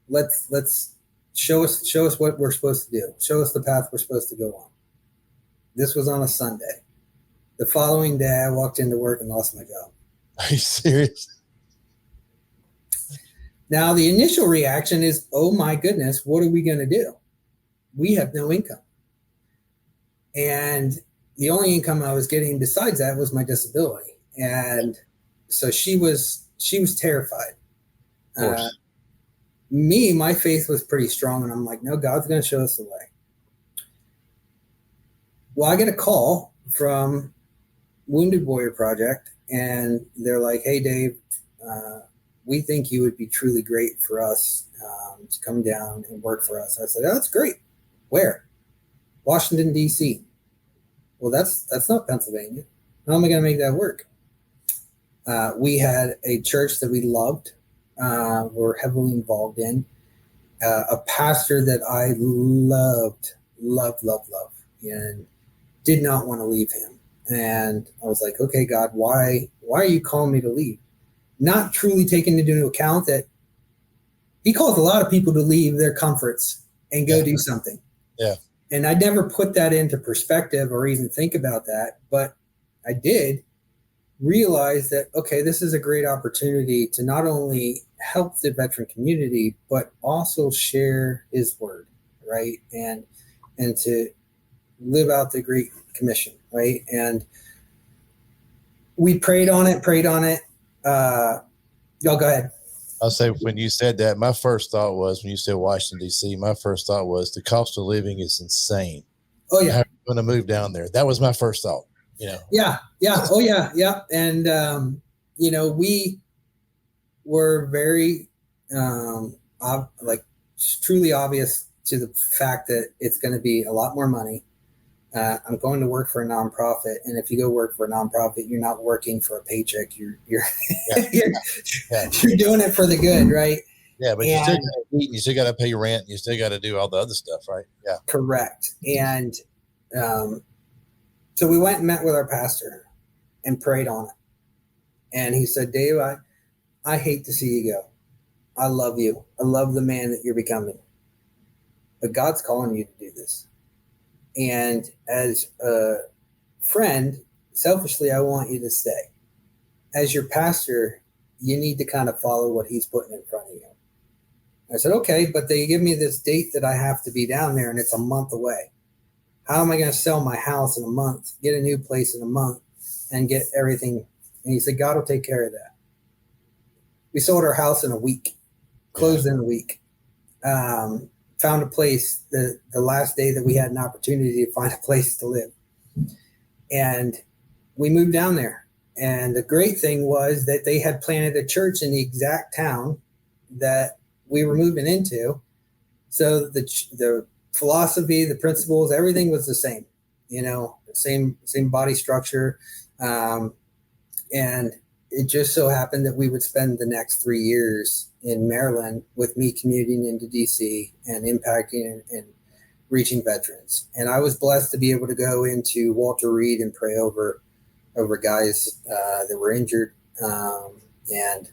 [SPEAKER 2] let's show us what we're supposed to do. Show us the path we're supposed to go on. This was on a Sunday. The following day, I walked into work and lost my job.
[SPEAKER 1] Are you serious?
[SPEAKER 2] Now, the initial reaction is, oh my goodness, what are we going to do? We have no income. And the only income I was getting besides that was my disability. And so she was terrified. My faith was pretty strong. And I'm like, no, God's going to show us the way. Well, I get a call from Wounded Warrior Project, and they're like, hey, Dave, we think you would be truly great for us to come down and work for us. I said, oh, that's great. Where? Washington, D.C. Well, that's not Pennsylvania. How am I going to make that work? We had a church that we loved, were heavily involved in, a pastor that I loved, and did not want to leave him. And I was like, okay, God, why are you calling me to leave? Not truly taking into account that he calls a lot of people to leave their comforts and go do something.
[SPEAKER 1] Yeah.
[SPEAKER 2] And I never put that into perspective or even think about that, but I did realize that, okay, this is a great opportunity to not only help the veteran community, but also share his word, right? And to live out the Great Commission, right? And we prayed on it. Y'all go ahead.
[SPEAKER 1] I'll say, when you said that, my first thought was, when you said Washington, D.C., my first thought was the cost of living is insane.
[SPEAKER 2] Oh, yeah.
[SPEAKER 1] How are you going to move down there? That was my first thought,
[SPEAKER 2] Yeah. Oh, yeah. Yeah. And, we were very, truly obvious to the fact that it's going to be a lot more money. I'm going to work for a nonprofit, and if you go work for a nonprofit, you're not working for a paycheck. You're you're doing it for the good, right?
[SPEAKER 1] Yeah, but you still got to eat, and you still got to pay rent, and you still got to do all the other stuff, right? Yeah,
[SPEAKER 2] correct. And so we went and met with our pastor and prayed on it, and he said, "Dave, I hate to see you go. I love you. I love the man that you're becoming, but God's calling you to do this." And as a friend, selfishly, I want you to stay. As your pastor, you need to kind of follow what he's putting in front of you. I said, okay, but they give me this date that I have to be down there, and it's a month away. How am I going to sell my house in a month, get a new place in a month, and get everything? And he said, God will take care of that. We sold our house in a week, closed in a week. Found a place the last day that we had an opportunity to find a place to live. And we moved down there. And the great thing was that they had planted a church in the exact town that we were moving into. So the philosophy, the principles, everything was the same, same body structure. And it just so happened that we would spend the next 3 years in Maryland with me commuting into DC and impacting and reaching veterans. And I was blessed to be able to go into Walter Reed and pray over guys that were injured, and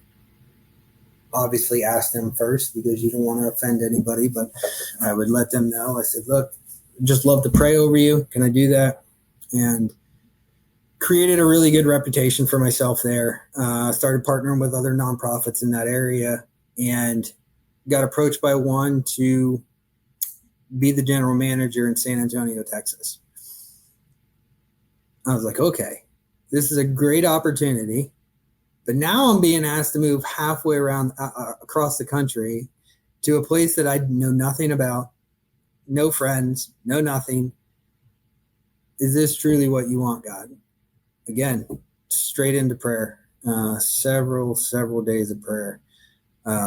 [SPEAKER 2] obviously ask them first because you don't want to offend anybody, but I would let them know. I said, look, just love to pray over you. Can I do that? And created a really good reputation for myself there. Started partnering with other nonprofits in that area and got approached by one to be the general manager in San Antonio, Texas. I was like, okay, this is a great opportunity. But now I'm being asked to move halfway around across the country to a place that I know nothing about, no friends, no nothing. Is this truly what you want, God? Again, straight into prayer, several days of prayer,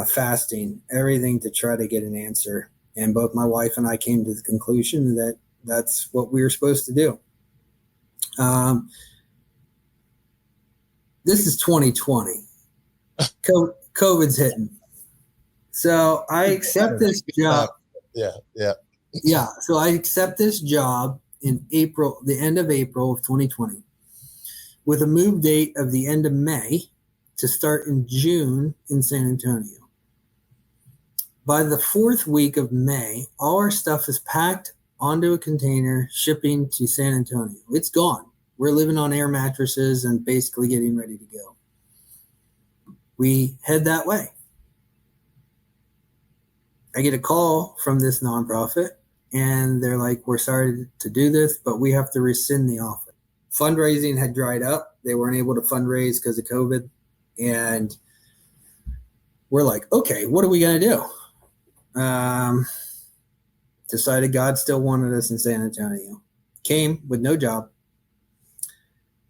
[SPEAKER 2] fasting, everything to try to get an answer. And both my wife and I came to the conclusion that that's what we were supposed to do. This is 2020. COVID's hitting. So I accept this job. Yeah. So I accept this job in April, the end of April of 2020, with a move date of the end of May to start in June in San Antonio. By the 4th week of May, all our stuff is packed onto a container, shipping to San Antonio. It's gone. We're living on air mattresses and basically getting ready to go. We head that way. I get a call from this nonprofit, and they're like, we're sorry to do this, but we have to rescind the offer. Fundraising had dried up. They weren't able to fundraise because of COVID. And we're like, okay, what are we going to do? Decided God still wanted us in San Antonio. Came with no job.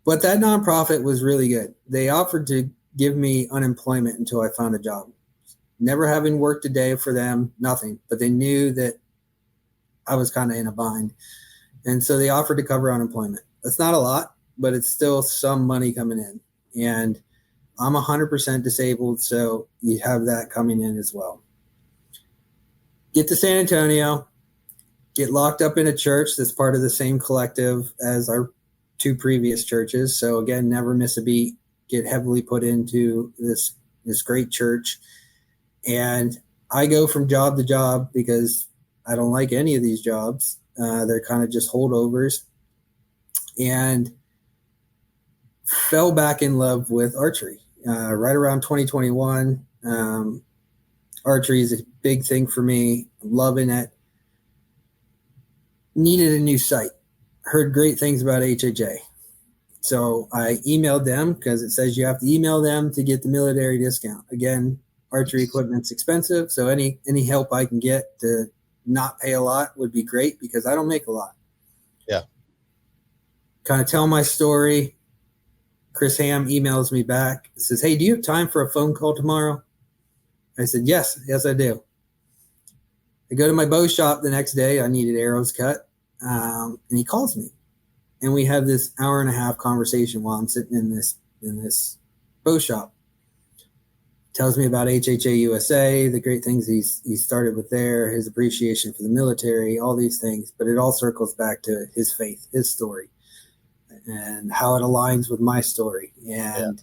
[SPEAKER 2] But that nonprofit was really good. They offered to give me unemployment until I found a job. Never having worked a day for them, nothing. But they knew that I was kind of in a bind. And so they offered to cover unemployment. That's not a lot, but it's still some money coming in. And I'm 100% disabled, so you have that coming in as well. Get to San Antonio, get locked up in a church that's part of the same collective as our 2 previous churches. So again, never miss a beat, get heavily put into this great church. And I go from job to job because I don't like any of these jobs. They're kind of just holdovers. And fell back in love with archery. Right around 2021, archery is a big thing for me. I'm loving it. Needed a new site. Heard great things about HHA. So I emailed them because it says you have to email them to get the military discount. Again, archery equipment's expensive, so any help I can get to not pay a lot would be great because I don't make a lot.
[SPEAKER 1] Yeah.
[SPEAKER 2] Kind of tell my story. Chris Ham emails me back. Says, hey, do you have time for a phone call tomorrow? I said, yes, I do. I go to my bow shop the next day. I needed arrows cut. And he calls me. And we have this hour-and-a-half conversation while I'm sitting in this bow shop. Tells me about HHA USA, the great things he started with there, his appreciation for the military, all these things. But it all circles back to his faith, his story, and how it aligns with my story. And,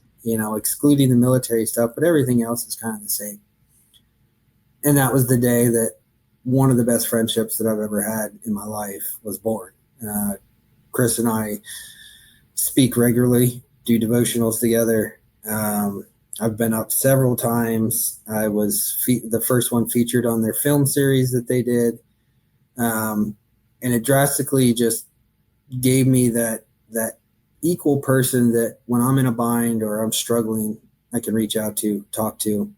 [SPEAKER 2] excluding the military stuff, but everything else is kind of the same. And that was the day that one of the best friendships that I've ever had in my life was born. Chris and I speak regularly, do devotionals together. I've been up several times. I was the first one featured on their film series that they did. And it drastically just gave me that equal person that when I'm in a bind or I'm struggling, I can reach out to, talk to.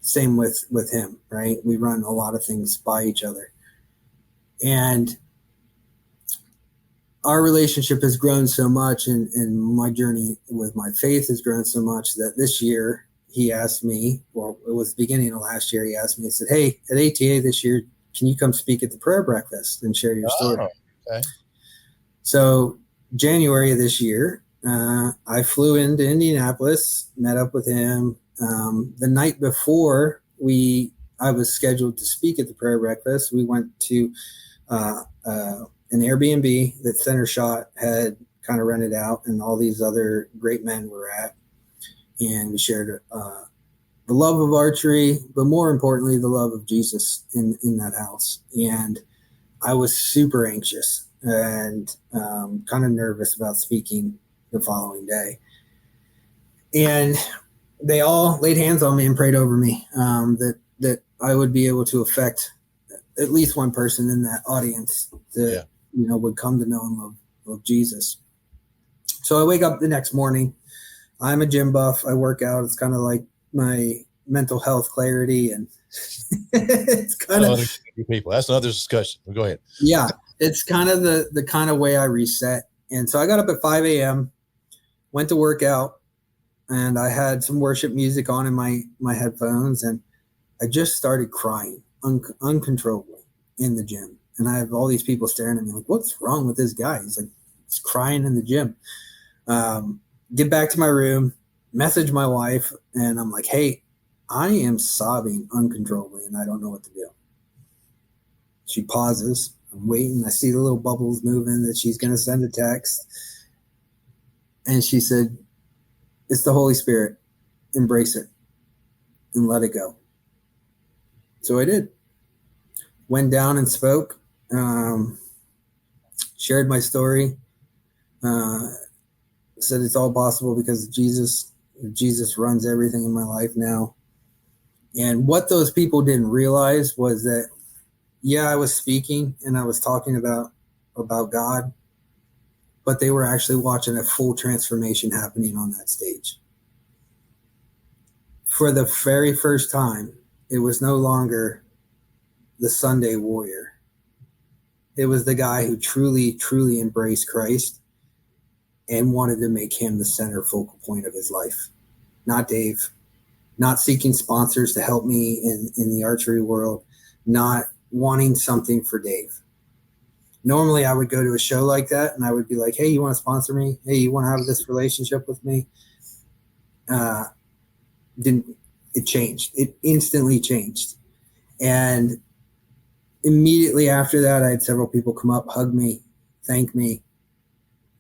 [SPEAKER 2] Same with him, right? We run a lot of things by each other. And our relationship has grown so much, and my journey with my faith has grown so much that this year he asked me, well, it was the beginning of last year, he asked me, he said, hey, at ATA this year, can you come speak at the prayer breakfast and share your story?
[SPEAKER 1] Okay.
[SPEAKER 2] So January of this year, I flew into Indianapolis, met up with him. The night before, I was scheduled to speak at the prayer breakfast. We went to an Airbnb that Center Shot had kind of rented out, and all these other great men were at. And we shared the love of archery, but more importantly, the love of Jesus in that house. And I was super anxious and kind of nervous about speaking the following day. And they all laid hands on me and prayed over me that I would be able to affect at least one person in that audience that would come to know and love Jesus. So I wake up the next morning. I'm a gym buff. I work out. It's kind of like my mental health clarity, and it's kind of
[SPEAKER 1] people. That's another discussion. Go ahead.
[SPEAKER 2] Yeah, it's kind of the kind of way I reset. And so I got up at 5 a.m., went to work out, and I had some worship music on in my headphones, and I just started crying uncontrollably in the gym. And I have all these people staring at me like, what's wrong with this guy? He's like, he's crying in the gym. Get back to my room, message my wife, and I'm like, hey, I am sobbing uncontrollably, and I don't know what to do. She pauses. I'm waiting. I see the little bubbles moving that she's going to send a text. And she said, it's the Holy Spirit. Embrace it and let it go. So I did. Went down and spoke, shared my story, said it's all possible because of Jesus. Jesus runs everything in my life now. And what those people didn't realize was that, I was speaking and I was talking about God, but they were actually watching a full transformation happening on that stage. For the very first time, it was no longer the Sunday warrior. It was the guy who truly, truly embraced Christ and wanted to make him the center focal point of his life. Not Dave, not seeking sponsors to help me in the archery world, not wanting something for Dave. Normally I would go to a show like that and I would be like, hey, you want to sponsor me? Hey, you want to have this relationship with me? It changed. It instantly changed. And immediately after that, I had several people come up, hug me, thank me.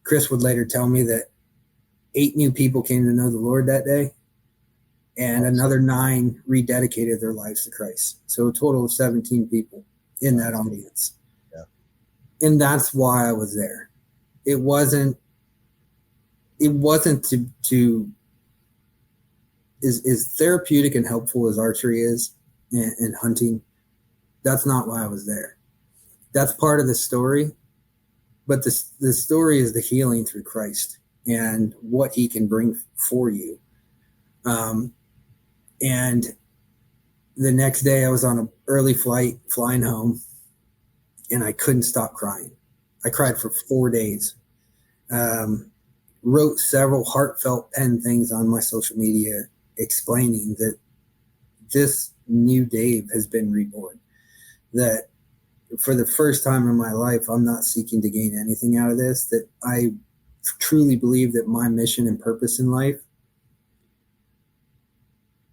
[SPEAKER 2] Chris would later tell me that 8 new people came to know the Lord that day, and another 9 rededicated their lives to Christ. So a total of 17 people in that audience. Yeah. And that's why I was there. It wasn't to as therapeutic and helpful as archery is and hunting. That's not why I was there. That's part of the story. But the story is the healing through Christ and what he can bring for you. And the next day I was on an early flight flying home, and I couldn't stop crying. I cried for 4 days. Wrote several heartfelt pen things on my social media explaining that this new Dave has been reborn. That for the first time in my life, I'm not seeking to gain anything out of this, that I truly believe that my mission and purpose in life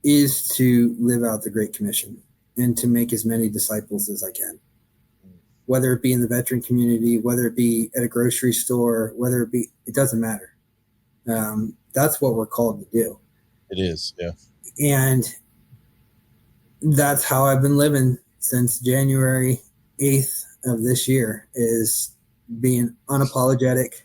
[SPEAKER 2] is to live out the Great Commission and to make as many disciples as I can, whether it be in the veteran community, whether it be at a grocery store, it doesn't matter. That's what we're called to do.
[SPEAKER 1] It is. Yeah.
[SPEAKER 2] And that's how I've been living since January 8th of this year, is being unapologetic,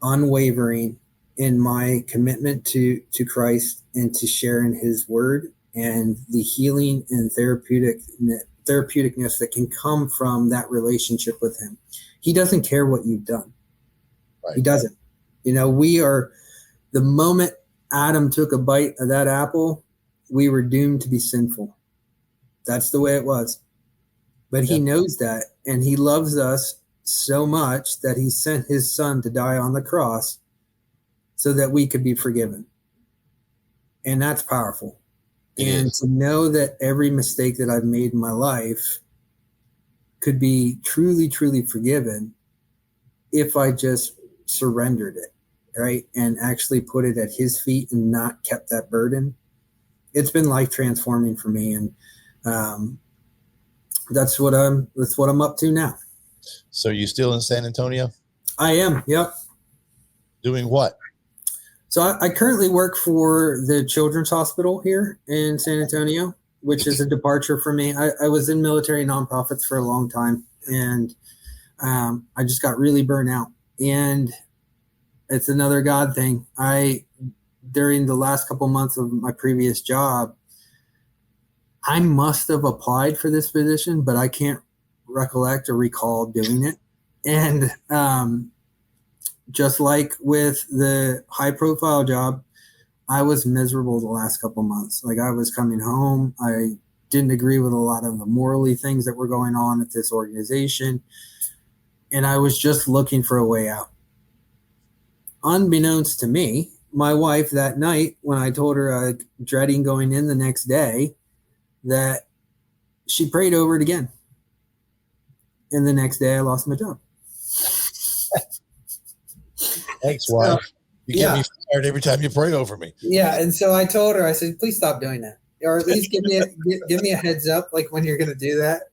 [SPEAKER 2] unwavering in my commitment to Christ and to sharing his word and the healing and therapeuticness that can come from that relationship with him. He doesn't care what you've done. Right. He doesn't. The moment Adam took a bite of that apple, we were doomed to be sinful. That's the way it was. But he knows that, and he loves us so much that he sent his son to die on the cross so that we could be forgiven. And that's powerful. And to know that every mistake that I've made in my life could be truly, truly forgiven if I just surrendered it, right? And actually put it at his feet and not kept that burden. It's been life transforming for me. And That's what I'm up to now.
[SPEAKER 1] So you still in San Antonio?
[SPEAKER 2] I am. Yep.
[SPEAKER 1] Doing what?
[SPEAKER 2] So I currently work for the Children's Hospital here in San Antonio, which is a departure for me. I was in military nonprofits for a long time, and I just got really burnt out. And it's another God thing. During the last couple months of my previous job, I must have applied for this position, but I can't recollect or recall doing it. And just like with the high profile job, I was miserable the last couple months. Like, I was coming home. I didn't agree with a lot of the morally things that were going on at this organization. And I was just looking for a way out. Unbeknownst to me, my wife that night, when I told her dreading going in the next day, that she prayed over it again. And the next day I lost my job.
[SPEAKER 1] Thanks, wife. You get me fired every time you pray over me.
[SPEAKER 2] Yeah, and so I told her, I said, please stop doing that, or at least give me a heads up, like when you're going to do that.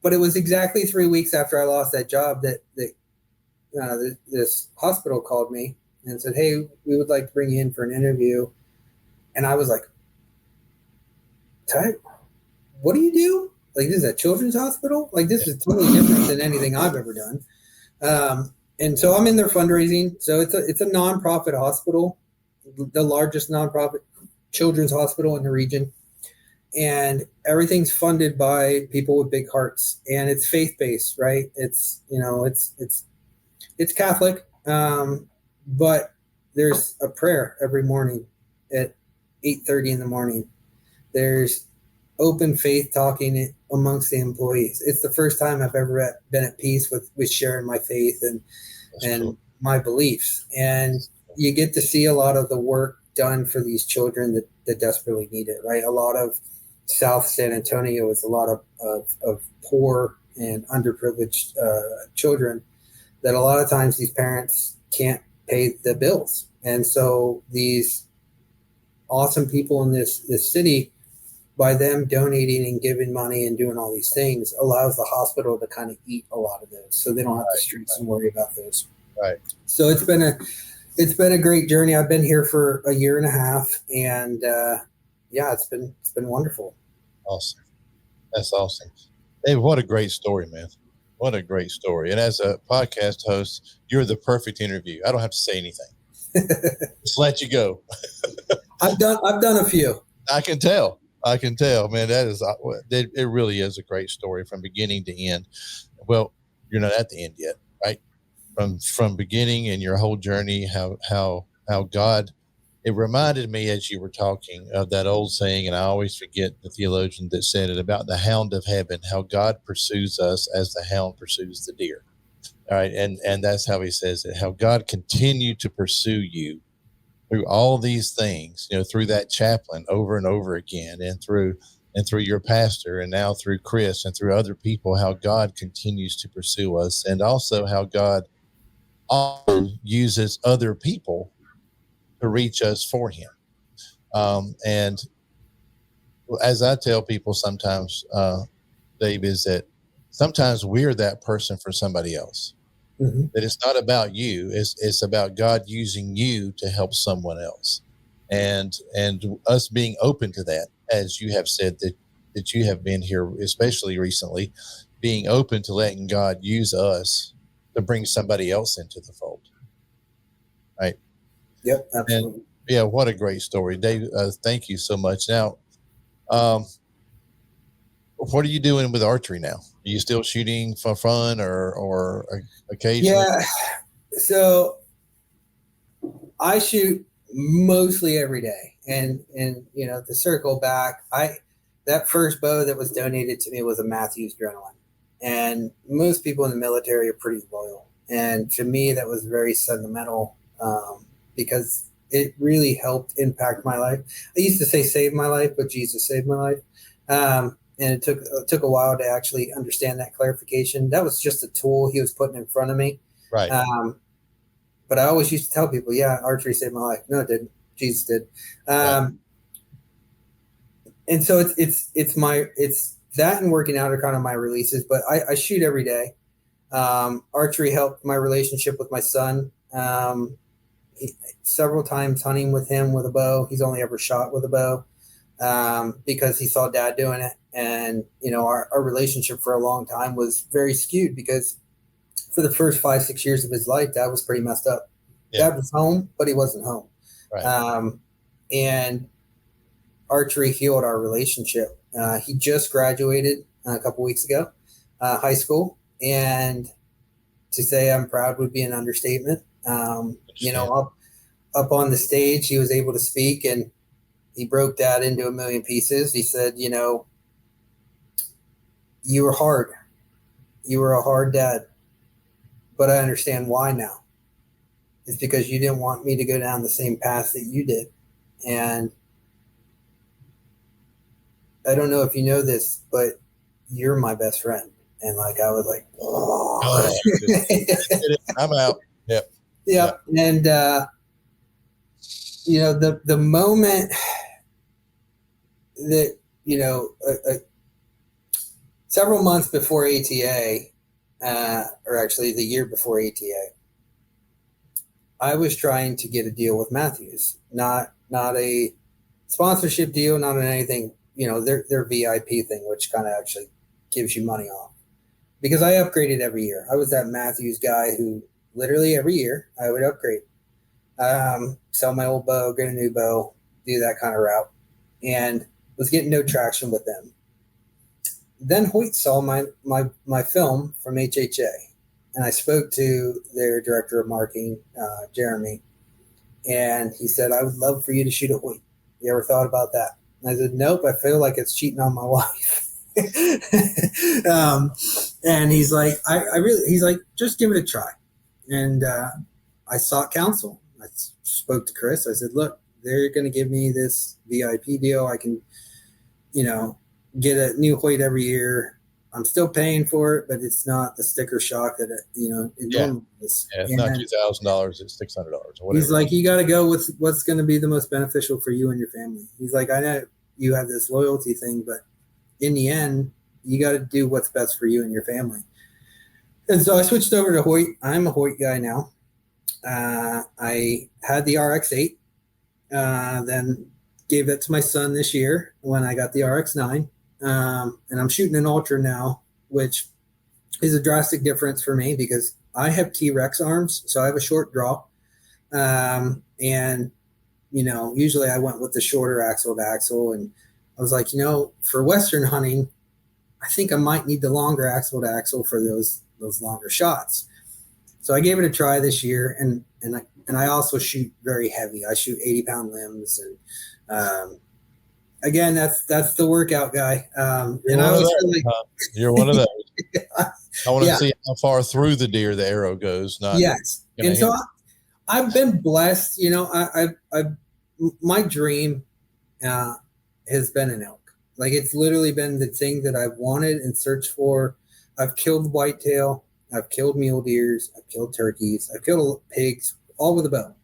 [SPEAKER 2] But it was exactly 3 weeks after I lost that job that this hospital called me and said, hey, we would like to bring you in for an interview. And I was like, what do you do? Like, this is a children's hospital? Like, this is totally different than anything I've ever done. And so I'm in their fundraising. So it's a nonprofit hospital, the largest nonprofit children's hospital in the region. And everything's funded by people with big hearts, and it's faith-based, right? It's Catholic, but there's a prayer every morning at 8:30 in the morning. There's open faith talking amongst the employees. It's the first time I've ever been at peace with sharing my faith and cool. My beliefs. And you get to see a lot of the work done for these children that desperately need it, right? A lot of South San Antonio is a lot of poor and underprivileged children that a lot of times these parents can't pay the bills. And so these awesome people in this city, by them donating and giving money and doing all these things, allows the hospital to kind of eat a lot of those, so they don't have to stress and worry about those.
[SPEAKER 1] Right.
[SPEAKER 2] So it's been a great journey. I've been here for a year and a half, and it's been wonderful.
[SPEAKER 1] Awesome. That's awesome. Hey, what a great story, man. What a great story. And as a podcast host, you're the perfect interview. I don't have to say anything. Just let you go.
[SPEAKER 2] I've done a few.
[SPEAKER 1] I can tell, man. It really is a great story from beginning to end. Well, you're not at the end yet, right? From beginning and your whole journey, how God, it reminded me as you were talking of that old saying, and I always forget the theologian that said it, about the hound of heaven, how God pursues us as the hound pursues the deer. All right. And that's how he says it, how God continued to pursue you through all these things, through that chaplain over and over again, and through your pastor, and now through Chris and through other people, how God continues to pursue us, and also how God also uses other people to reach us for him. And as I tell people sometimes, Dave, is that sometimes we're that person for somebody else. Mm-hmm. That it's not about you. It's about God using you to help someone else, and us being open to that, as you have said that you have been here, especially recently, being open to letting God use us to bring somebody else into the fold. Right.
[SPEAKER 2] Yep. Absolutely.
[SPEAKER 1] And yeah. What a great story, Dave. Thank you so much. Now, what are you doing with archery now? Are you still shooting for fun or occasionally?
[SPEAKER 2] Yeah. So I shoot mostly every day. And to circle back, that first bow that was donated to me was a Matthews Adrenaline. And most people in the military are pretty loyal. And to me, that was very sentimental because it really helped impact my life. I used to say save my life, but Jesus saved my life. And it took a while to actually understand that clarification. That was just a tool he was putting in front of me.
[SPEAKER 1] Right.
[SPEAKER 2] But I always used to tell people, yeah, archery saved my life. No, it didn't. Jesus did.
[SPEAKER 1] Right.
[SPEAKER 2] And so it's that and working out are kind of my releases, but I shoot every day. Archery helped my relationship with my son. Several times hunting with him with a bow. He's only ever shot with a bow because he saw dad doing it. And, our relationship for a long time was very skewed because for the first 5-6 years of his life, dad was pretty messed up. Yeah. Dad was home, but he wasn't home. Right. And archery healed our relationship. He just graduated a couple weeks ago, high school. And to say I'm proud would be an understatement. Up on the stage, he was able to speak and he broke dad into a million pieces. He said, you were hard. You were a hard dad, but I understand why now. It's because you didn't want me to go down the same path that you did. And I don't know if you know this, but you're my best friend. And I was like, oh.
[SPEAKER 1] I'm out. Yep.
[SPEAKER 2] Yep. And, the moment that, several months before ATA, or actually the year before ATA, I was trying to get a deal with Matthews, not a sponsorship deal, not on anything, their VIP thing, which kind of actually gives you money off. Because I upgraded every year. I was that Matthews guy who literally every year I would upgrade. Sell my old bow, get a new bow, do that kind of route. And was getting no traction with them. Then Hoyt saw my film from HHA. And I spoke to their director of marketing, Jeremy. And he said, I would love for you to shoot a Hoyt. You ever thought about that? And I said, nope, I feel like it's cheating on my wife. And he's like, he's like, just give it a try. And I sought counsel. I spoke to Chris. I said, look, they're going to give me this VIP deal. I can, get a new Hoyt every year. I'm still paying for it, but it's not the sticker shock that it normally is.
[SPEAKER 1] Yeah, it's not $2,000, it's $600 or whatever.
[SPEAKER 2] He's like, you got to go with what's going to be the most beneficial for you and your family. He's like, I know you have this loyalty thing, but in the end, you got to do what's best for you and your family. And so I switched over to Hoyt. I'm a Hoyt guy now. I had the RX-8, then gave it to my son this year when I got the RX-9. And I'm shooting an Ultra now, which is a drastic difference for me because I have T-Rex arms, so I have a short draw. And, usually I went with the shorter axle to axle. And I was like, for Western hunting, I think I might need the longer axle to axle for those longer shots. So I gave it a try this year, and I also shoot very heavy. I shoot 80-pound limbs, and again, that's the workout guy.
[SPEAKER 1] You're one of those. I want to see how far through the deer the arrow goes.
[SPEAKER 2] Yes, and so I've been blessed. My dream has been an elk. Like it's literally been the thing that I've wanted and searched for. I've killed whitetail. I've killed mule deers. I've killed turkeys. I've killed pigs, all with a bow.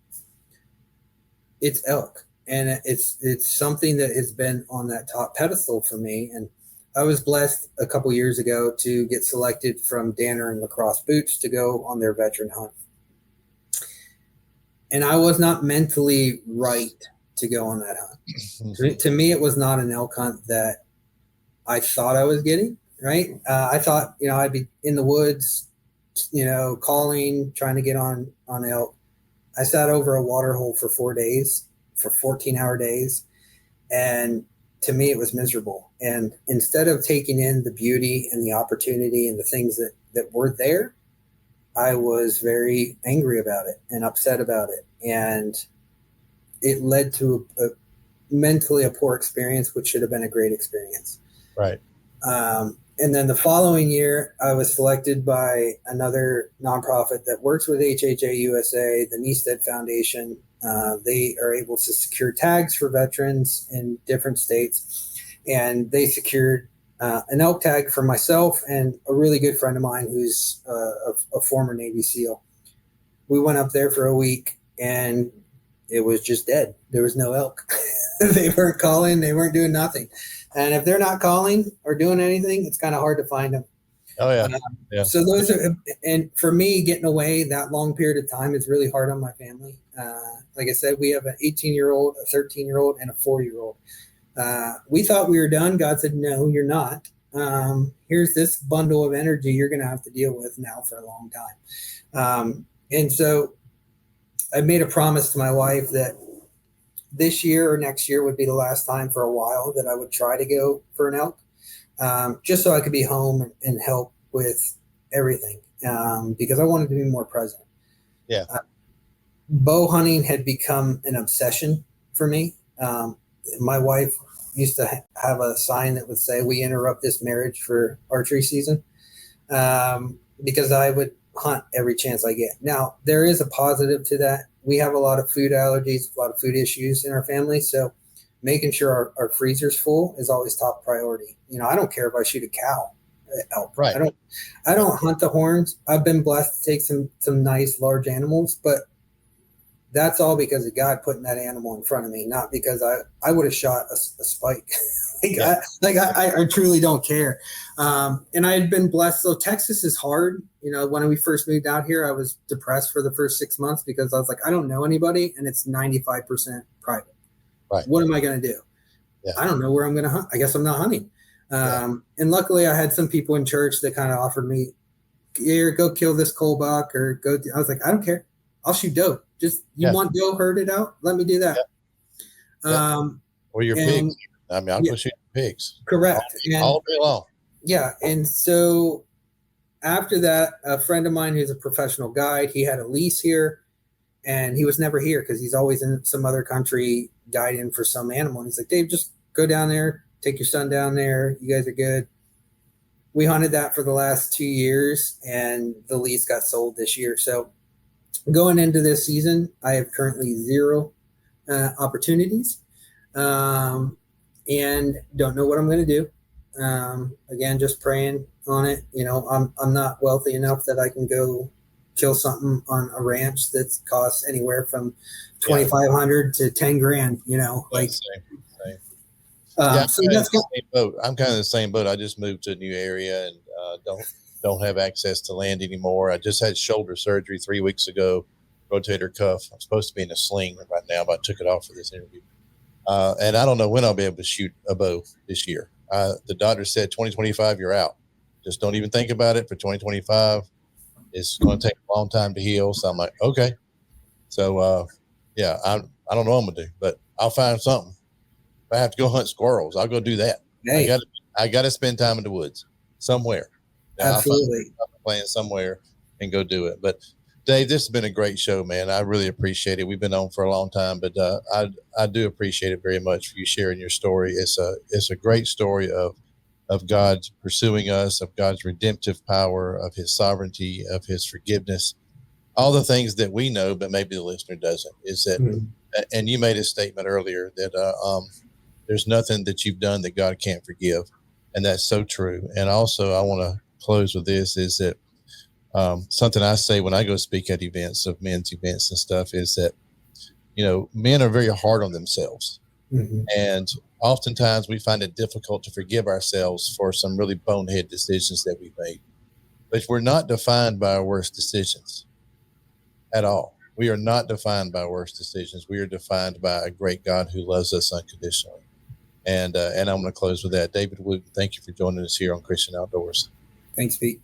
[SPEAKER 2] It's elk. And it's something that has been on that top pedestal for me. And I was blessed a couple years ago to get selected from Danner and Lacrosse Boots to go on their veteran hunt. And I was not mentally right to go on that hunt. To me, it was not an elk hunt that I thought I was getting, right? I thought, I'd be in the woods, calling, trying to get on elk. I sat over a water hole for 4 days, for 14-hour days. And to me, it was miserable. And instead of taking in the beauty and the opportunity and the things that were there, I was very angry about it and upset about it. And it led to mentally a poor experience, which should have been a great experience.
[SPEAKER 1] Right.
[SPEAKER 2] And then the following year, I was selected by another nonprofit that works with HHA USA, the Neested Foundation. They are able to secure tags for veterans in different states. And they secured an elk tag for myself and a really good friend of mine who's a former Navy SEAL. We went up there for a week and it was just dead. There was no elk. They weren't calling. They weren't doing nothing. And if they're not calling or doing anything, it's kind of hard to find them.
[SPEAKER 1] Oh yeah. Yeah.
[SPEAKER 2] So those are, and for me, getting away that long period of time is really hard on my family. Like I said, we have an 18-year-old, a 13-year-old, and a 4-year-old. We thought we were done. God said, no, you're not. Here's this bundle of energy you're going to have to deal with now for a long time. And so I made a promise to my wife that this year or next year would be the last time for a while that I would try to go for an elk, just so I could be home and help with everything, because I wanted to be more present.
[SPEAKER 1] Yeah.
[SPEAKER 2] Bow hunting had become an obsession for me. My wife used to have a sign that would say, "We interrupt this marriage for archery season," because I would hunt every chance I get. Now, there is a positive to that. We have a lot of food allergies, a lot of food issues in our family. So making sure our freezer's full is always top priority. I don't care if I shoot a cow, elk.
[SPEAKER 1] Right.
[SPEAKER 2] I don't hunt the horns. I've been blessed to take some nice large animals, but that's all because of God putting that animal in front of me, not because I would have shot a spike. I truly don't care. And I had been blessed. So Texas is hard. When we first moved out here, I was depressed for the first 6 months because I was like, I don't know anybody, and it's 95% private.
[SPEAKER 1] Right.
[SPEAKER 2] What am I going to do? Yeah. I don't know where I'm going to hunt. I guess I'm not hunting. And luckily I had some people in church that kind of offered me, here, go kill this coal buck or go. I was like, I don't care. I'll shoot doe. Just want doe herded out? Let me do that.
[SPEAKER 1] Yeah. Or your pigs. I mean, I'll go shoot pigs.
[SPEAKER 2] Correct.
[SPEAKER 1] All day long.
[SPEAKER 2] Yeah. And so after that, a friend of mine who's a professional guide, he had a lease here and he was never here because he's always in some other country guiding for some animal. And he's like, Dave, just go down there, take your son down there. You guys are good. We hunted that for the last 2 years and the lease got sold this year. So going into this season, I have currently 0 opportunities and don't know what I'm going to do. Again, just praying on it. I'm not wealthy enough that I can go kill something on a ranch that costs anywhere from $2,500 to $10,000.
[SPEAKER 1] I'm kind of the same boat. I just moved to a new area and don't have access to land anymore. I just had shoulder surgery 3 weeks ago, rotator cuff. I'm supposed to be in a sling right now, but I took it off for this interview. And I don't know when I'll be able to shoot a bow this year. The doctor said 2025, you're out. Just don't even think about it for 2025. It's going to take a long time to heal. So I'm like, okay. So, I don't know what I'm going to do, but I'll find something. If I have to go hunt squirrels, I'll go do that. Hey. I got to spend time in the woods somewhere.
[SPEAKER 2] Absolutely.
[SPEAKER 1] I'll find playing somewhere and go do it. But Dave, this has been a great show, man. I really appreciate it. We've been on for a long time, but I do appreciate it very much for you sharing your story. It's a great story of God pursuing us, of God's redemptive power, of his sovereignty, of his forgiveness, all the things that we know, but maybe the listener doesn't. Is that, and you made a statement earlier that there's nothing that you've done that God can't forgive, and that's so true. And also, I want to close with this: is that something I say when I go speak at events of men's events and stuff is that men are very hard on themselves, and oftentimes we find it difficult to forgive ourselves for some really bonehead decisions that we've made. But we're not defined by our worst decisions at all. We are not defined by worst decisions. We are defined by a great God who loves us unconditionally. And I'm going to close with that. David Wooten, thank you for joining us here on Christian Outdoors.
[SPEAKER 2] Thanks, Pete.